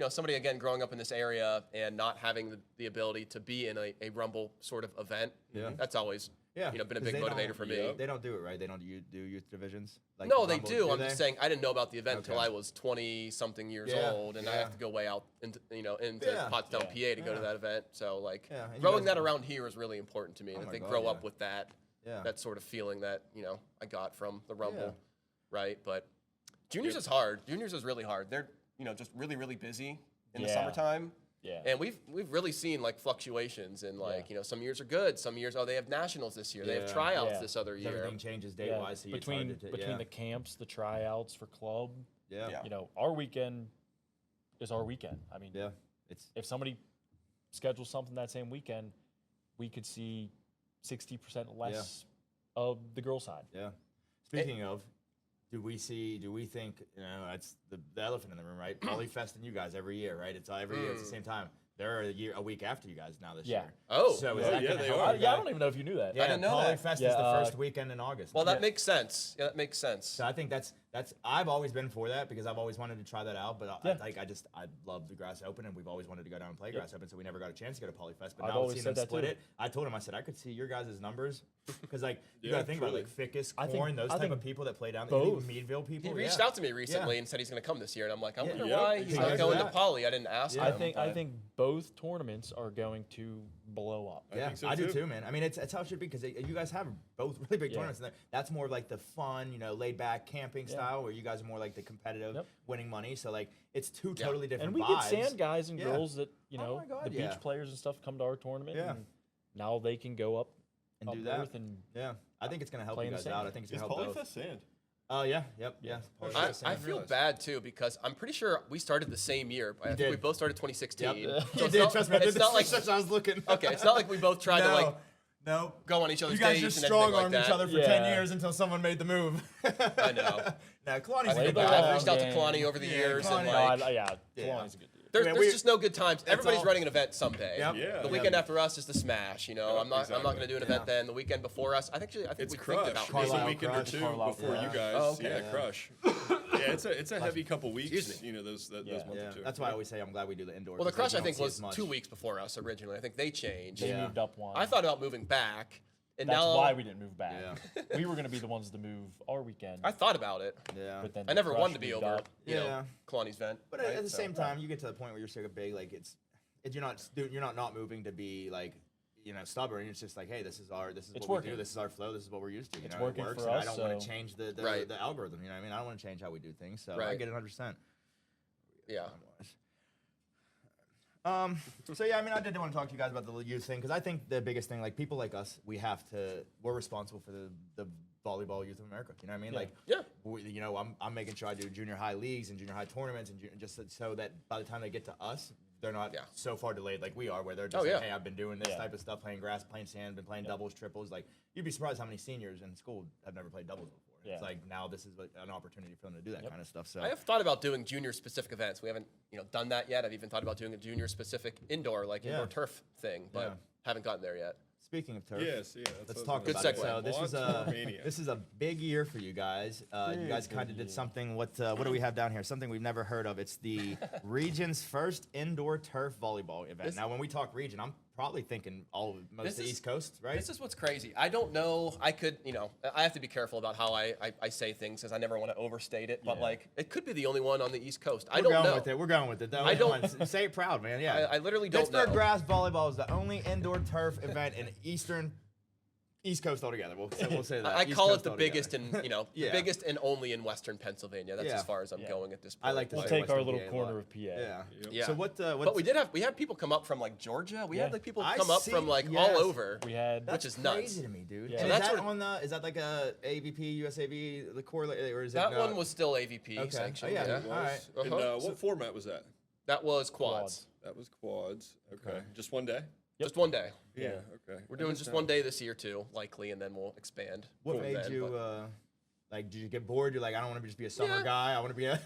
Somebody, again, growing up in this area and not having the ability to be in a Rumble sort of event, that's always, been a 'Cause big they motivator don't- for me. They don't do it, right? They don't do youth divisions? Like No, they Rumble, do. I'm they? just saying I didn't know about the event until Okay. I was 20-something years Yeah, old, and I yeah. have to go way out into Yeah, Pottstown, PA to go yeah. to that event. So, Yeah, and you growing guys- that around here is really important to me. Oh And I my think God, grow yeah. up with that sort of feeling that, I got from the Rumble, Yeah. right? But juniors is hard. Juniors is really hard. They're, just really, really busy in the Yeah. summertime. Yeah. And we've really seen like fluctuations in like, some years are good, some years they have nationals this year, they have Yeah. tryouts Yeah. this other year. Everything changes date wise. So it's hard between to the camps, the tryouts for club, yeah. our weekend is our weekend. I mean, Yeah. It's if somebody schedules something that same weekend, we could see 60% less of the girl side. yeah. Speaking of, do we think, that's the elephant in the room, right? Polyfest and you guys every year, right? It's every year, it's the same time. They're a week after you guys now this Yeah. year. Oh. So is Oh, that yeah, gonna they help are. you Yeah, I guys? don't even know if you knew that. Yeah, didn't know that. Polyfest is Yeah, the first weekend in August. Well, that makes sense. Yeah, that makes sense. So I think that's I've always been for that because I've always wanted to try that out. But Yeah. I love the Grass Open, and we've always wanted to go down and play Grass Open, so we never got a chance to go to Polyfest. But I've now always seeing said them that split too. it, I told him, I said I could see your guys' numbers because you Yeah, got to think about truly. Ficus, I think- Corn, those I type think of people that play down both. even Meadville people. He reached yeah. out to me recently Yeah. and said he's going to come this year, and I'm like, I wonder Yep, why he's not exactly going that. to Poly. I didn't ask Yeah. him. I think both tournaments are going to blow up. I Yeah, think so I do too. too, man. I mean, it's how it should be because you guys have both really big Yeah. tournaments. And that's more of like the fun, laid back camping style, where you guys are more like the competitive, Yep. winning money. So like, it's two Yeah. totally different And we vibes. get sand guys and Yeah. girls that Oh my God, the yeah. beach players and stuff come to our tournament. Yeah. And now they can go up And up do that. north and Yeah, I think it's gonna help Play you in the guys sand. out. I think it's Is gonna help both. Polyfest sand? Oh yeah, yep, yeah. I- I, Polyfest I sand. feel bad too because I'm pretty sure we started the same year. I think we did. both started 2016. Yep. So You it's did, not- trust me. I did It's the not like research I was looking. okay. It's not like we both tried to like no. go on each other's You guys dates just and everything like strong-armed that. each other for Yeah. 10 years until someone made the move. I know. Now, Kalani's a Played good the guy. long I've reached out to game. Kalani over the Yeah, years and Kalani- like yeah, Yeah. Kalani's a good dude. there's, Yeah, there's we- just no good times. Everybody's all- running an event someday. Yep. Yeah. The I weekend mean, after us is the smash. I'm not exactly. going to do an event Yeah. then. The weekend before us, I think It's we Crush. think about There's a Carlisle weekend or Crush. two Carlisle before Crush. you guys. Oh, okay. Yeah, Yeah. Crush. Yeah, it's a heavy couple weeks. Excuse me. Those Yeah. month Yeah, or two. that's why I always say I'm glad we do the indoor. Well, the 'cause, Crush you I don't think see was as much. 2 weeks before us originally. I think they changed. They Yeah. moved up one. I thought about moving back, and that's now why we didn't move back. Yeah. We were going to be the ones to move our weekend. I thought about it. Yeah. but then I the never Crush wanted to be moved over, up. Yeah. Kalani's event. But right? at the So- same time, you get to the point where you're so big, like you're not moving to be like stubborn. It's just like, hey, this is It's what we working. do. This is our flow. This is what we're used to. It's It working works, for and us, I don't want so- to change the Right. the algorithm. You know what I mean? I don't want to change how we do things. So I Right. get it 100%. Yeah. So yeah, I mean, I did want to talk to you guys about the youth thing because I think the biggest thing, like people like us, we're responsible for the volleyball youth of America. You know what I mean? Yeah. Like, Yeah. I'm making sure I do junior high leagues and junior high tournaments and just so that by the time they get to us, they're not Yeah. so far delayed like we are, where they're just Oh, like, yeah. hey, I've been doing this Yeah. type of stuff, playing grass, playing sand, been playing doubles, triples. Like, you'd be surprised how many seniors in school have never played doubles before. Yeah. It's like now this is an opportunity for them to do that kind of stuff. So I have thought about doing junior-specific events. We haven't, done that yet. I've even thought about doing a junior-specific indoor turf thing, but Yeah. haven't gotten there yet. speaking of turf, Yes, yeah. let's talk Good about it. segue. So this is a Montourmania. this is a big year for you guys. You guys kind of did something. What do we have down here? Something we've never heard of. It's the region's first indoor turf volleyball event. This- Now, when we talk region, I'm probably thinking most of the is- East Coast, right? This is what's crazy. I don't know. I could, I have to be careful about how I say things because I never want to overstate it. But Yeah. it could be the only one on the East Coast. I We're don't going know. with it. We're going with it. Though. I don't- Come on, say it proud, man. Yeah. I literally don't Pittsburgh know. Grass Volleyball is the only indoor turf event in East Coast altogether. We'll say that. I East call it Coast the altogether. biggest in, the Yeah. biggest and only in Western Pennsylvania. That's Yeah. as far as I'm Yeah. going at this point. I like to We'll say take our Western little PA a corner lot. of PA. Yeah. Yeah. So what? But we had people come up from Georgia. We Yeah. had people I come up see, from yes. all over. We had Which is nuts. Crazy to me, dude. Yeah. And So is that's that what- on the? Is that like a AVP, USAV, the correlate, or is it That not? one was still AVP Okay. sanctioned. Oh, yeah. Yeah. It was. All right. And Uh-huh. what format was that? That was quads. That was quads. Okay. Okay. Just one day? Just one day. Yeah. Okay. We're doing just one day this year too, likely, and then we'll expand. What from made then, you but- did you get bored? You're like, I don't want to just be a summer Yeah. guy. I want to be a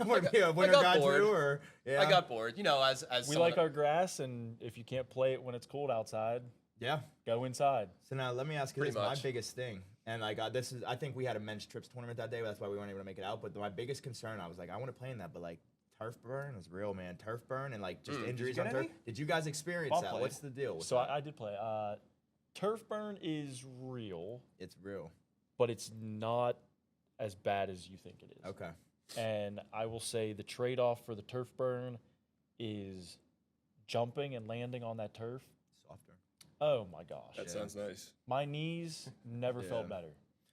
winter got guy bored. too. Or yeah, I got bored. As we someone- like our grass, and if you can't play it when it's cold outside, yeah. go inside. So now let me ask you Pretty this: my much. biggest thing, and I think we had a men's trips tournament that day. That's why we weren't able to make it out. But my biggest concern, I was like, I want to play in that, but like turf burn is real, man. Turf burn and like just injuries get on turf. any? Did you guys experience I'll that? play. What's the deal? With So that? I did play. Turf burn is real, It's real. but it's not as bad as you think it is. Okay. And I will say the trade-off for the turf burn is jumping and landing on that turf. Softer. Oh my gosh. That sounds nice. My knees never Yeah. felt better.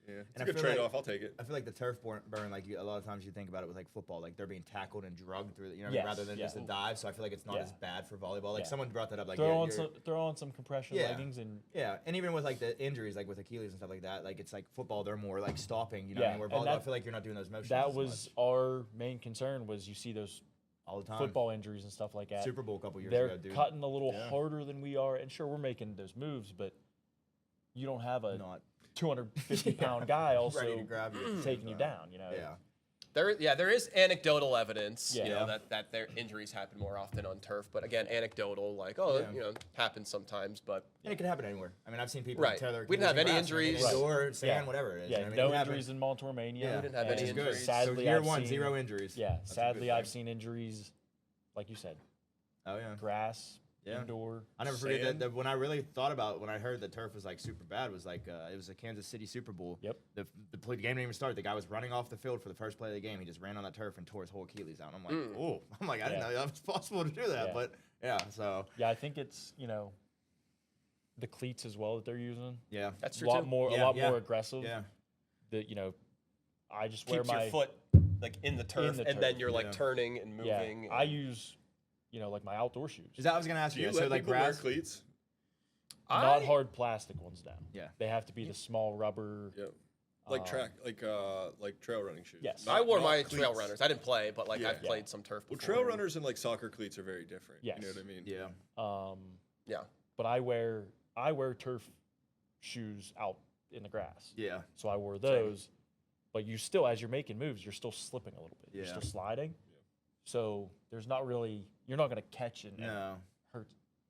Yeah. It's And a I good feel trade like- off. I'll take it. I feel like the turf burn, like a lot of times you think about it with like football, like they're being tackled and drugged through, Yes, rather than yeah. just a dive. So I feel like it's not Yeah. as bad for volleyball. Like Yeah. someone brought that up, like Throw you're- on some compression Yeah. leggings and yeah, and even with like the injuries, like with Achilles and stuff like that, like it's like football, they're more like stopping, what I Yeah, mean? Where and volleyball, I that- feel like you're not doing those motions. that as was much our main concern was you see those all the time. football injuries and stuff like that. Super Bowl a couple years They're ago, dude. cutting a little Yeah. harder than we are, and sure we're making those moves, but you don't have a Not 250-pound guy also ready to grab you. taking you down. Yeah. there is anecdotal evidence, you Yeah. know, that their injuries happen more often on turf. But again, anecdotal, like, you know, happens sometimes. But And it can happen anywhere. I mean, I've seen people Right. tear their We didn't have Achilles any in grass, I mean, injuries. indoor, sand, Yeah. whatever it is. Yeah, I mean, no it happens. injuries in Montourmania. Yeah. we didn't have Which any is good. injuries. Sadly, so year I've one, seen- 0 injuries. Yeah, That's a good sadly, I've thing. seen injuries, like you said, Oh yeah. grass, Yeah. indoor. I never forget Sand. that when I really thought about when I heard that turf was like super bad was like it was a Kansas City Super Bowl. Yep. The game didn't even start. The guy was running off the field for the first play of the game. He just ran on that turf and tore his whole Achilles out. I'm like, oh, I'm like, I didn't Yeah. know that was possible to do that, Yeah. but yeah. So Yeah, I think it's, you know, the cleats as well that they're using. yeah, That's A true lot too. more, Yeah, a lot yeah. more aggressive. yeah, That, you know, I just wear Keeps my your foot like in the turf, the and then turf. you're like Yeah. turning and yeah. moving. I and- use, you know, like my outdoor shoes. Is that I was gonna ask Do you? you So let like people wear grass. cleats? Not hard plastic ones now. Yeah. They have to be the small rubber. Yeah. Like Um, track, like trail running shoes. Yes. I wore not my trail cleats. runners. I didn't play, but like Yeah. I've played some turf. Well, before. trail runners and like soccer cleats are very different. Yes. You know what I mean? Yeah. Yeah. But I wear turf shoes out in the grass. Yeah. So I wore those. But you still, as you're making moves, you're still slipping a little bit. You're Yeah. still sliding. So there's not really, you're not going to catch and No. hurt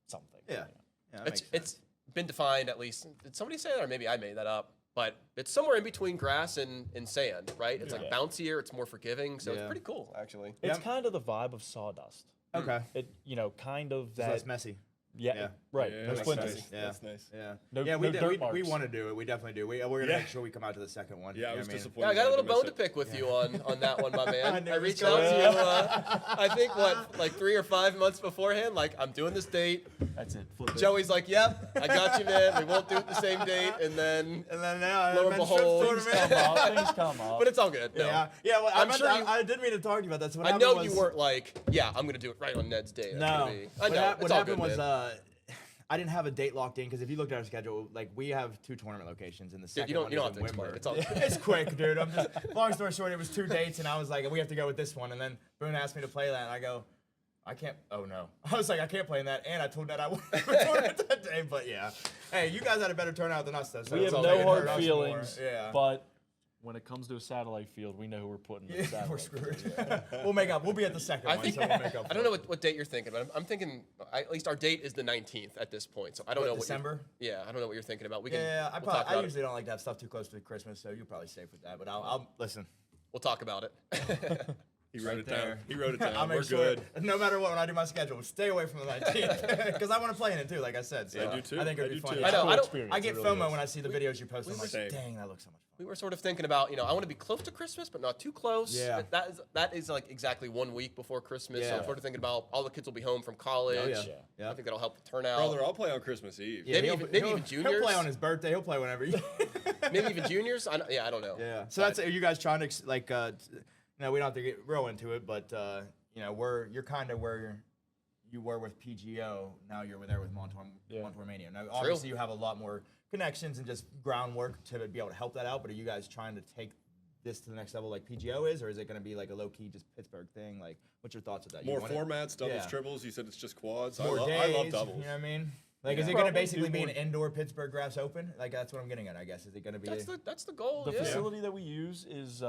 something. Yeah. you know. Yeah. That It's makes sense. it's been defined at least. Did somebody say that, or maybe I made that up? But it's somewhere in between grass and sand, right? It's like Yeah. bouncier. It's more forgiving. So Yeah. it's pretty cool, actually. It's Yeah. kind of the vibe of sawdust. Okay. It, you know, kind of It's that. less messy. Yeah, right. Yeah, no that's splinters. nice. Yeah. That's nice. Yeah. No- yeah, no we dirt we marks. want to do it. We definitely do. We're gonna Yeah. make sure we come out to the second one. Yeah, I You know was what disappointed. Yeah, I got a didn't little miss bone to it. pick with you on that one, my I man. knew I it was reached out to coming. you. I think like 3 or 5 months beforehand. Like I'm doing this date. That's it. Flip it. Joey's like, "Yep, I got you, man. We won't do it the same date." And then, And then now Lo and men's behold, trips Things tournament. come up. Things come up. but it's all good. No. Yeah, yeah. Well, I'm sure I didn't mean to talk to you about that. So what I happened know you was- weren't like, "Yeah, I'm gonna do it right on Ned's day." That's No. gonna be- I know. What it's all happened good, was man. I didn't have a date locked in because if you looked at our schedule, like we have 2 tournament locations, and the second you don't- one you don't is have to in explain. Wimber. It's all good. It's quick, dude. I'm just long story short, it was 2 dates, and I was like, we have to go with this one, and then Boone asked me to play that, and I go, I can't. Oh no, I was like, I can't play in that, and I told that I wouldn't have a tournament that day, but yeah. Hey, you guys had a better turnout than us, though. So we it's have all no good. hard Hurt us more. feelings. Yeah. But when it comes to a satellite field, we know who we're putting in the Yeah, satellite we're field. screwed. We'll make up. We'll be at the second I one, think so we'll make up. I don't know what date you're thinking, but I'm thinking at least our date is the 19th at this point. So I don't know what December. Yeah, I don't know what you're thinking about. We can. Yeah, we'll talk I about usually don't like to have stuff too close to Christmas, so you're probably safe with that. But I'll listen. it. We'll talk about it. He wrote Right it down. there. He wrote it down. I'll We're make sure, good. no matter what, when I do my schedule, stay away from the 19th because I want to play in it too, like I said. So I do too. I think it'd I be do fun. too. I know. Cool I don't. experience, I it get really FOMO is. when I see the videos you post. I'm like, Same. dang, that looks so much fun. We were sort of thinking about, I want to be close to Christmas, but not too close. Yeah. That is like exactly 1 week before Christmas. So Yeah. I'm sort of thinking about all the kids will be home from college. Oh, yeah. Yeah. Yeah. I think that'll help the turnout. Brother, I'll play on Christmas Eve. Yeah, Maybe even He'll juniors? play on his birthday. He'll play whenever. Maybe even juniors. I don't know. Yeah. So that's are you guys trying to like? No, we don't have to get real into it, but you're kind of where you were with PGO. Now you're there with Montourmania. Now, obviously, you have a lot more connections and just groundwork to be able to help that out. But are you guys trying to take this to the next level like PGO is, or is it going to be like a low key just Pittsburgh thing? Like, what's your thoughts of that? More You want it- formats, doubles, Yeah. triples. You said it's just quads. more I days. love doubles. You know what I mean? Like, is Yeah. it going to Probably basically do be an more- indoor Pittsburgh Grass Open? Like, that's what I'm getting at, I guess. Is it going to be? That's the goal. The yeah. facility that we use is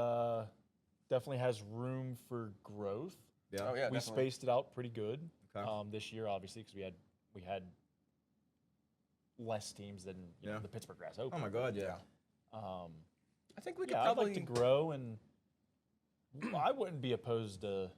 definitely has room for growth. Yeah. Oh yeah, We definitely. spaced it out pretty good Okay. this year, obviously, because we had less teams than Yeah. the Pittsburgh Grass Oh Open. my God, yeah. I think we could Yeah, I'd probably like to grow, and I wouldn't be opposed to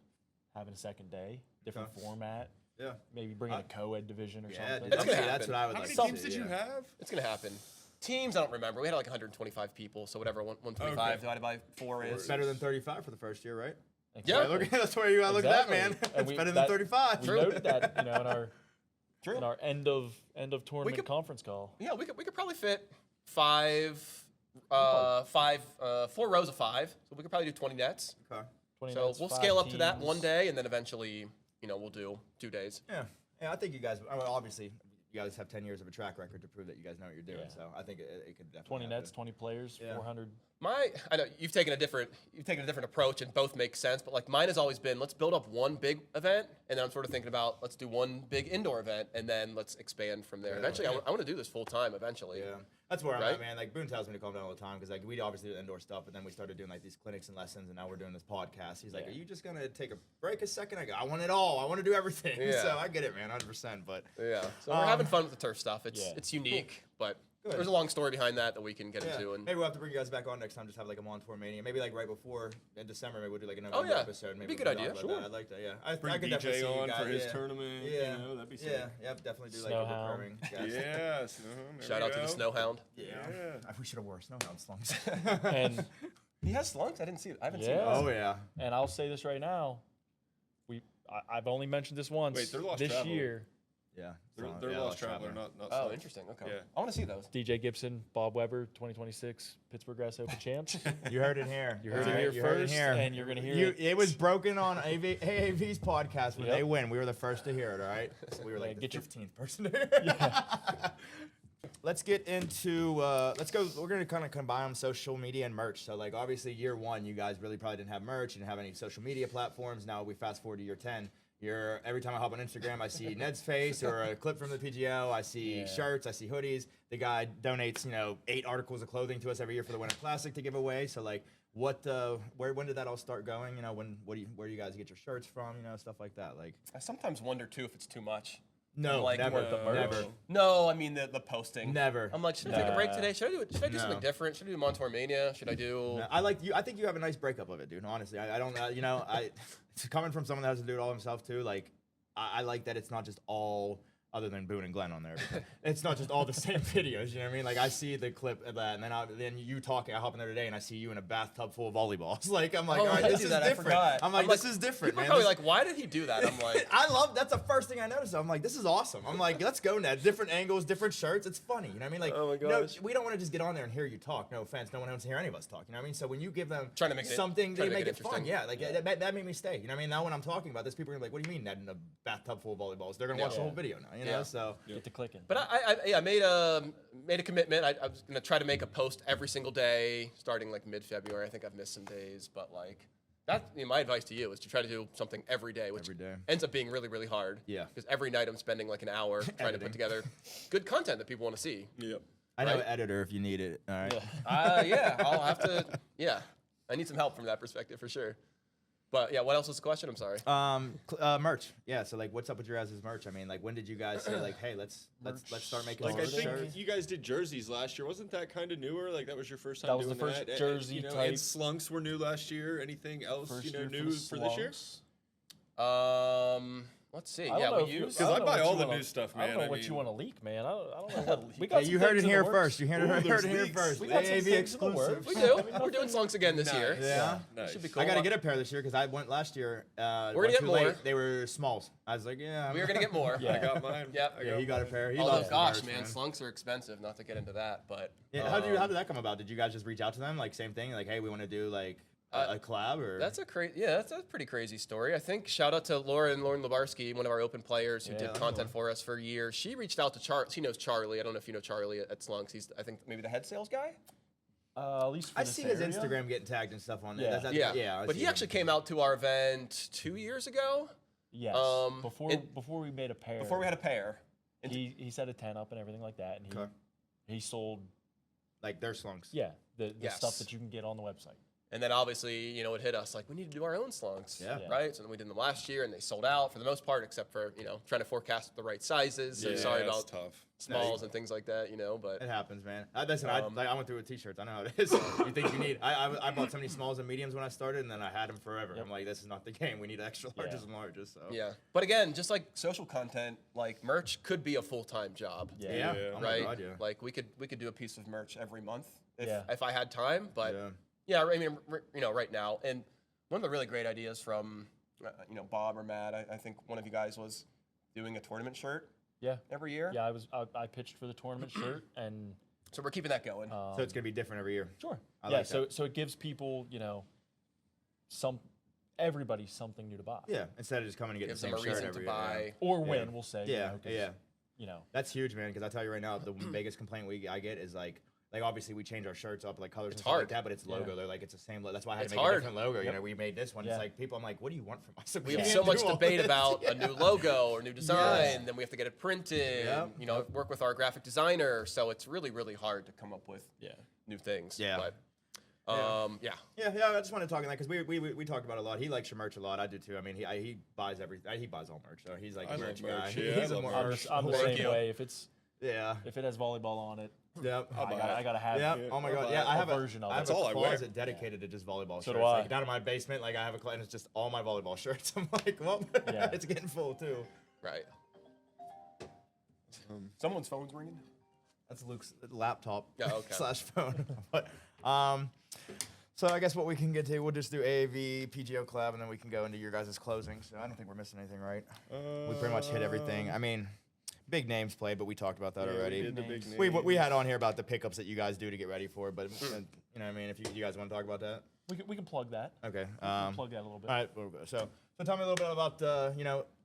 having a second day, different Okay. format, Yeah. maybe bringing a co-ed division or Yeah, something. dude. It's gonna That's happen. what I would How like many to teams see, did you yeah. have? It's gonna happen. Teams, I don't remember. We had like 125 people, so whatever 125 Okay. divided by 4 It's is. better than 35 for the first year, right? Yeah. That's where you gotta look at that, man. Exactly. It's And we- better than that- 35. We True. noted that, in our True. in our end of tournament could- conference call. Yeah, we could probably fit 4 rows of 5, so we could probably do 20 nets. Okay. 20 So nets, we'll 5 scale up to that teams. one day, and then eventually, we'll do 2 days. Yeah. Yeah, I think you guys, obviously, you guys have 10 years of a track record to prove that you guys know what you're doing. Yeah. So I think it could definitely 20 happen. nets, 20 players, Yeah. 400 I know you've taken a different approach, and both make sense. But like mine has always been, let's build up one big event, and then I'm sort of thinking about let's do one big indoor event, and then let's expand from there. Yeah. Eventually, I want to do this full time. Eventually, Yeah, that's where I'm Right? at, man. Like Boone tells me to calm down all the time because like we obviously do the indoor stuff, but then we started doing like these clinics and lessons, and now we're doing this podcast. He's like, Yeah. "Are you just gonna take a break a second?" I go, "I want it all. I want to do everything." Yeah. So I get it, man, 100%. But yeah. So we're having fun with the turf stuff. It's unique, but Good. there's a long story behind that we can get yeah, into. And maybe we'll have to bring you guys back on next time. Just have like a Montourmania. Maybe like right before in December. Maybe we'll do like a November yeah. episode. Maybe Be a good we'll talk idea. about Sure. that. I like that. Yeah, I Bring could definitely see DJ you on guys, for his yeah. tournament. Yeah, You know, that'd be sick. yeah, definitely do like Snow a hound. recurring guest. Yeah, shout out to the Snow Hound. Yeah. Yeah. We should have wore snow hound slunks. And He has slunks. I didn't see it. I haven't seen it. Oh yeah. and I'll say this right now, I've only mentioned this once Wait, they're Lost this Traveler. year. Yeah. They're Lost Traveler, not Oh, Slunks. interesting. Okay. Yeah. I want to see those. DJ Gibson, Bob Weber, 2026 Pittsburgh Grass Open champs. You heard it here. You heard All it here you heard first, and you're gonna hear it. It was broken on AAV's podcast when Yep. they win. We were the first to hear it. All right, so we were like Yeah, the get your- 15th person to hear it. Let's get into. Let's go. We're gonna kind of combine social media and merch. So like obviously year one, you guys really probably didn't have merch. You didn't have any social media platforms. Now we fast forward to year 10. Every time I hop on Instagram, I see Ned's face or a clip from the PGO. I see shirts. I see hoodies. The guy donates, 8 articles of clothing to us every year for the Winter Classic to give away. So like, when did that all start going? Where do you guys get your shirts from? Stuff like that. Like, I sometimes wonder too if it's too much. no, Like, never, the merch? never, No, I mean the posting. never. I'm like, should I take a break today? Should I do No. something different? Should I do Montourmania? Should I do? No, I like you. I think you have a nice breakup of it, dude. Honestly, I don't. It's coming from someone that has to do it all himself too. Like, I like that it's not just all. Other than Boone and Glenn on there, it's not just all the same videos. You know what I mean? Like I see the clip of that, and then you talking. I hop in there today, and I see you in a bathtub full of volleyballs. Like I'm like, Oh, all right, I this do is that. I different. forgot. I'm like, this is different, People man. are probably This- like, why did he do that? I'm like, I love. That's the first thing I noticed. I'm like, this is awesome. I'm like, let's go, Ned. Different angles, different shirts. It's funny. You know what I mean? Like, Oh my no, gosh. we don't want to just get on there and hear you talk. No offense. No one wants to hear any of us talk. You know what I mean? So when you give them Trying to make it- something, trying they to make make it it fun. interesting. Yeah, like that made me stay. You know what I mean? Now when I'm talking about this, people are gonna be like, what do you mean, Ned in a bathtub full of volleyballs? They're gonna watch the whole video now. You know? Yeah. So Get to clicking. but I made a commitment. I was gonna try to make a post every single day, starting like mid-February. I think I've missed some days, but like that. My advice to you is to try to do something every day, which Every day. ends up being really, really hard. Yeah. Because every night I'm spending like an hour trying to Editing. put together good content that people want to see. Yep. I know Right. an editor if you need it. All right. Yeah, I'll have to. Yeah, I need some help from that perspective for sure. But yeah, what else was the question? I'm sorry. Merch. Yeah. So like, what's up with your guys' merch? I mean, like, when did you guys say like, hey, let's start making Like I some think shirts? you guys did jerseys last year. Wasn't that kind of newer? Like that was your first time That was doing the first that? jersey And type. slunks were new last year. Anything else First year for new the for this year? slunks. Let's see. I don't Yeah, know we if you- use. Because I don't know buy what all you the wanna- new stuff, I don't man. know I what you mean- want to leak, man. I don't know what. We Hey, got some you heard things it in the here works. first. You heard Ooh, it there's here leaks. first. We got some AAV things in the exclusive. works. We do. We're doing slunks again this year. Nice. Yeah. Nice. Should be cool. I got to get a pair this year because I went last year. gonna Went get too more. late. They were smalls. I was like, yeah. We are gonna get more. Yeah. I got mine. Yep. I Yeah, got he got a mine. pair. He Although, loves the gosh, merch, man, slunks are expensive. Not to get into that, but Yeah, how did that come about? Did you guys just reach out to them? Like same thing? Like, hey, we want to do like a collab or? that's a pretty crazy story. I think shout out to Lauren Labarski, one of our open players who Yeah, did I know content for us for years. She reached out to Charlie. She knows Charlie. I don't know if you know Charlie at Slunks. He's I think maybe the head sales guy. At least for I this see his area. Instagram getting tagged and stuff on it. Yeah. Yeah. I But see he him. actually came out to our event 2 years ago. Yes. and- Before we made a pair. Before we had a pair. And he set a tent up and everything like that, and Okay. he sold like their slunks. the Yes. stuff that you can get on the website. And then obviously, it hit us like we need to do our own slunks. Yeah. Yeah. Right? So then we did them last year and they sold out for the most part, except for, trying to forecast the right sizes. So Yeah, sorry that's about tough. smalls and things like that, but It happens, man. Listen, I went through with t-shirts. I know how it is. You think you need? I bought so many smalls and mediums when I started, and then I had them forever. Yep. I'm like, this is not the game. We need extra larges Yeah. and larges. So yeah. But again, just like social content, like merch could be a full-time job. Yeah. yeah. Yeah. Oh my Right? God, yeah. Like we could do a piece of merch every month Yeah. if I had time, but Yeah. I mean, right now, and one of the really great ideas from, Bob or Matt, I think one of you guys was doing a tournament shirt Yeah. every year. Yeah, I pitched for the tournament shirt, and So we're keeping that going. So it's gonna be different every year. sure. I Yeah. like So that. so it gives people, everybody something new to buy. Yeah. Instead of just coming and getting Gives the them same a shirt reason every to year. buy. Or Yeah. win, we'll say. Yeah. 'cause, Yeah. You know. That's huge, man. Because I tell you right now, the biggest complaint I get is like, like obviously we change our shirts up like colors and stuff hard. like that, but it's logo. Yeah. They're like it's the same. That's why I had It's to make hard. a different logo. You Yep. know, we made this one. Yeah. It's like people. I'm like, what do you want from us? We have can't so much do all debate this. about Yeah. a new logo or new design. Then we have to get it printed. Yep. You know, work with our graphic designer. So it's really, really hard to come up with Yeah. new things. Yeah. But yeah. Yeah. I just want to talk on that because we talked about it a lot. He likes your merch a lot. I do too. I mean, he buys everything. He buys all merch. So he's like I a love merch merch, guy. yeah, He's I a love more merch. I'm the Thank same you. way. Yeah. If it has volleyball on it, Yep. I gotta have Yeah. Oh my god. Yeah, I a have version of I it. have That's all a I wear. closet dedicated to just volleyball So shirts. do I. Like down in my basement, like I have a closet and it's just all my volleyball shirts. I'm like, well, Yeah. it's getting full too. Right. Someone's phone's ringing. That's Luke's laptop Yeah, okay. slash phone. But so I guess what we can get to, we'll just do AAV, PGO collab, and then we can go into your guys' closing. So I don't think we're missing anything, right? We pretty much hit everything. I mean, big names played, but we talked about that already. We did the big We had on here about the pickups that you guys do to get ready for, but you know what I mean. If you guys want to talk about that, We can plug that. okay. Plug that a little bit. All right, so tell me a little bit about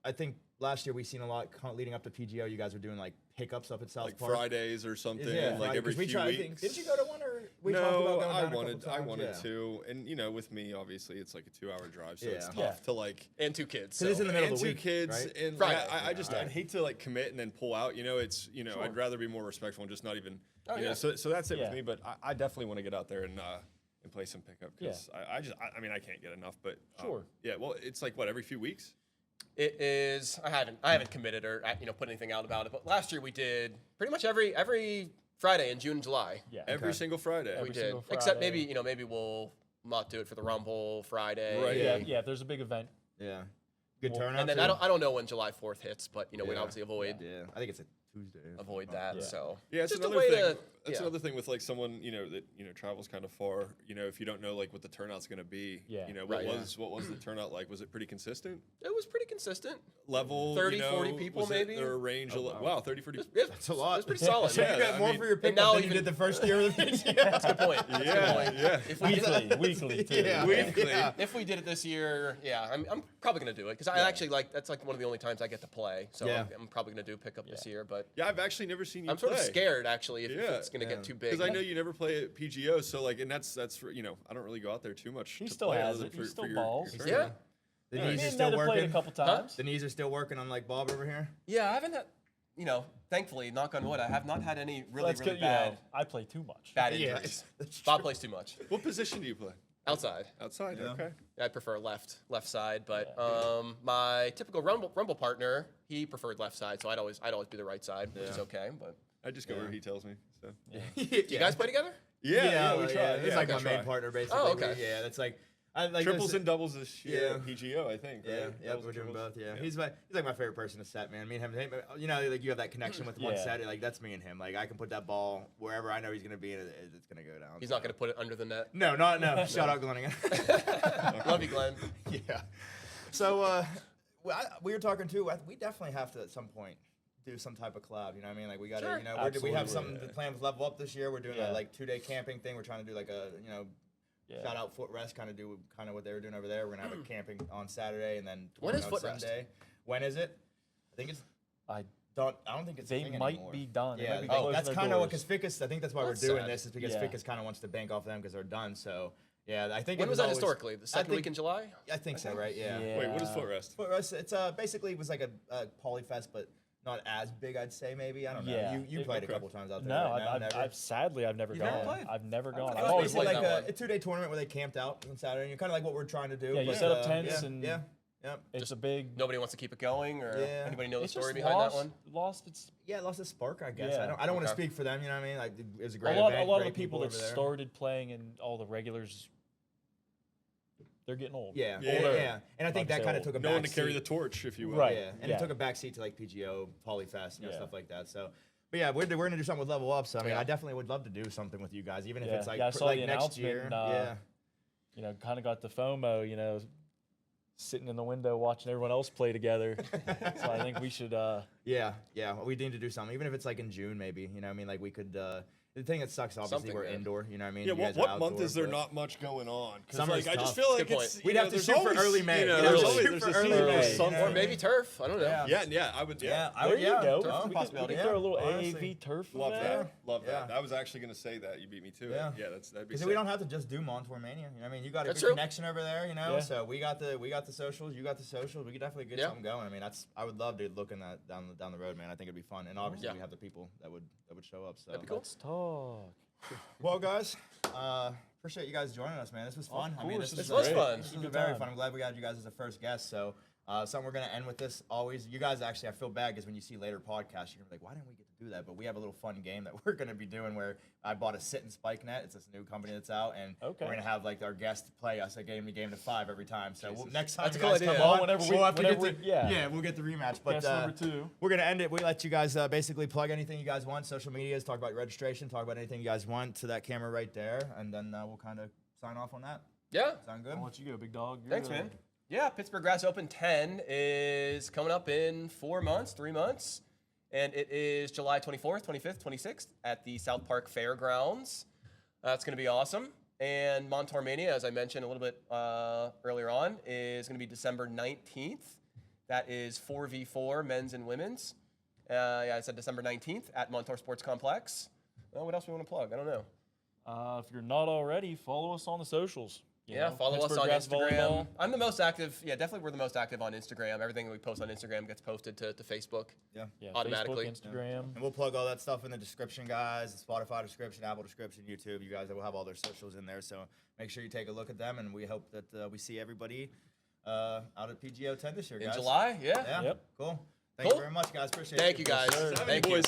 I think last year we seen a lot leading up to PGO. You guys were doing like pickups up at South like Park. Fridays or something, Yeah, like Friday, every 'cause we few tried- weeks. Didn't you go to one or we talked No, about going I down a wanted, couple I times? wanted Yeah. to, and with me, obviously, it's like a 2-hour drive, so it's Yeah. tough Yeah. to like. And 2 kids. So this is in the middle And of the two week, kids, right? and Friday. I just Yeah. I'd hate to like commit and then pull out. It's Sure. I'd rather be more respectful and just not even. Oh, yeah. So that's it Yeah. with me. But I definitely want to get out there and play some pickup because I mean I can't get enough. But Sure. yeah. Well, it's like what every few weeks. It is. I haven't committed or put anything out about it. But last year we did pretty much every Friday in June and July. Yeah. Every single Friday. We Every did. single Except Friday. maybe we'll not do it for the Rumble Friday. Right. Yeah. Yeah. If there's a big event, Yeah. Good Well, turnout. And then too? I don't know when July 4th hits, but we'd Yeah. obviously avoid Yeah, I think it's a Tuesday. that. Yeah. So Yeah, it's just a another way thing. to. That's yeah. another thing with like someone that travels kind of far. If you don't know like what the turnout's going to be. Yeah. What Right. was the turnout like? Was it pretty consistent? It was pretty consistent. Level 30, 40 people was it, maybe? or a range. Wow, 30, 40. That's a lot. It's pretty solid. So yeah. you got I more mean- for your and pickup now than you even- did the first year of the PGO. That's a good point. That's a good Yeah, point. yeah. If we did, weekly too. Yeah. Weekly. Yeah. if we did it this year, yeah, I'm probably gonna do it because I actually that's like one of the only times I get to play. So Yeah. I'm probably gonna do pickup this year. But Yeah, I've actually never seen you I'm play. sort of scared actually if Yeah. it's gonna Yeah. get too big. Because I know you never play at PGO, so like, and that's for, I don't really go out there too much. He to still play has other it. than He still your balls. tournament. The Nice. knees Me are and still Ned have played working. a couple times. The knees are still working on like Bob over here. Yeah, I haven't had, thankfully, knock on wood, I have not had any really That's good. bad I play too much. bad Yeah, injuries. that's Bob plays too much What position do you play? outside. Outside. Yeah. Okay. I prefer left side, but my typical rumble partner, he preferred left side, so I'd always be the right side, which is Yeah. okay. But I just go where he tells me. So. do you guys play together? Yeah, we try. It's Yeah, like we my try. main partner basically. Oh, okay. Yeah, that's like I like Triples there's- and doubles this year. Yeah. at PGO, I think. Yeah, right? yeah, Doubles we're and doing triples. both. Yeah, he's like my favorite person to set, man. Me and him, like you have that connection with one Yeah. set. Like that's me and him. Like I can put that ball wherever I know he's gonna be, and it's gonna go down. He's not gonna put it under the net. No, no. Shout out Glenn again. Love you, Glenn. Yeah. So we were talking too. We definitely have to at some point do some type of collab. You know what I mean? Like we got to, Sure. we have Absolutely. something planned with Level Up this year. We're doing Yeah. a like 2-day camping thing. We're trying to do like a Yeah. shout out Foot Rest, kind of what they were doing over there. We're gonna have a camping on Saturday and then When is on Foot Rest? Sunday. When is it? I think it's I don't. I don't think it's. a They thing might anymore. be done. They Yeah, might be oh, closing that's their kind of what doors. because Ficus. I think that's why That's we're doing sad. this is because Yeah. Ficus kind of wants to bank off them because they're done. So yeah, I think When it was that always- historically? The second think- week in July? I think so, right? Yeah. Wait, what is foot rest? Foot Rest, it's basically it was like a polyfest, but not as big, I'd say maybe. I don't know. Yeah. You played a Okay. couple times out there. No, right? I've never. sadly I've never You've gone. never played? I've never gone. I've It's I've always played basically that like a 2-day tournament where they camped out on Saturday. You're kind of like what we're trying to do. Yeah, you but, set up tents and- yeah. It's a big. Nobody wants to keep it going, or Yeah. anybody know the It's story just behind lost, that one? Lost its. Yeah, it lost its spark, I guess. Yeah. I don't want to Okay. speak for them. You know what I mean? Like it was a A great lot event. of great the people that over there. started playing and all the regulars, they're getting old. Yeah, Yeah. yeah. And I think Like that I kind of said, took a No one to back carry seat. the torch, if you will. Right. Yeah, and Yeah. it took a backseat to like PGO, Polyfest, Yeah. stuff like that. So, but yeah, we're gonna do something with Level Up. So I mean, Yeah. I definitely would love to do something with you guys, even if Yeah. it's like Yeah, I saw like the next year. announcement, kind of got the FOMO. Sitting in the window watching everyone else play together. So I think we should. Yeah. We need to do something, even if it's like in June, maybe. You know, what I mean, like we could. The thing that sucks, obviously, Something, we're man. indoor. You know what I mean? Yeah, You guys are what month outdoor, is there but- not much going on? Because Summer's like I tough. just feel like Good it's point. We'd you have know, to there's shoot for always, early May. You know, You there's know, always shoot there's for just early always May, you something. know? Or maybe turf. I don't know. Yeah. Yeah, I would. Yeah, Yeah, I would. There Yeah, you go. turf is a We possibility. could throw a little honestly. AAV turf. in love there. that. Love that. Yeah. I was actually gonna say that. You beat me to Yeah. it. Yeah, that'd be. Because Sick. we don't have to just do Montourmania. You know what I mean? You got a That's good true. connection over there, you know. Yeah. So we got the socials. You got the socials. We could definitely get Yeah. something going. I mean, I would love to look in that down the road, man. I think it'd be fun, and obviously Yeah. we have the people that would show up. So That'd be cool. Let's talk. Well, guys, appreciate you guys joining us, man. This was fun. I mean, course, this this was great. fun. This Good was very time. fun. I'm glad we had you guys as a first guest. So, something we're gonna end with this always. You guys actually, I feel bad because when you see later podcasts, you're gonna be like, why didn't we get to do that? But we have a little fun game that we're gonna be doing where I bought a sit and spike net. It's this new company that's out, and Okay. we're gonna have like our guests play us a game to 5 every time. So Jesus. next time That's a you cool guys idea. come Well, on, whenever we- we'll have to get whenever to we- yeah. we'll get the rematch. But Guess number 2. we're gonna end it. We let you guys basically plug anything you guys want, social medias, talk about your registration, talk about anything you guys want to that camera right there, and then we'll kind of sign off on that. Yeah. Sound good? I'll let you go, big dog. You're Thanks, the- man. Yeah, Pittsburgh Grass Open 10 is coming up in 3 months. And it is July 24th, 25th, 26th at the South Park Fairgrounds. That's going to be awesome. And Montourmania, as I mentioned a little bit earlier on, is going to be December 19th. That is 4v4 men's and women's. Yeah, I said December 19th at Montour Sports Complex. What else do we want to plug? I don't know. If you're not already, follow us on the socials. You Yeah, know, follow us Pittsburgh on Grass Instagram. Volleyball. I'm the most active. Yeah, definitely we're the most active on Instagram. Everything that we post on Instagram gets posted to Facebook. Yeah. Yeah, Automatically. Facebook, Instagram. And we'll plug all that stuff in the description, guys. The Spotify description, Apple description, YouTube. You guys will have all their socials in there. So make sure you take a look at them. And we hope that we see everybody out at PGO 10 this year, In guys. July, yeah. Yeah. Yep. Cool. Thank Cool. you very much, guys. Appreciate it. Thank you, guys. Yes, sir. Thank you. Boys.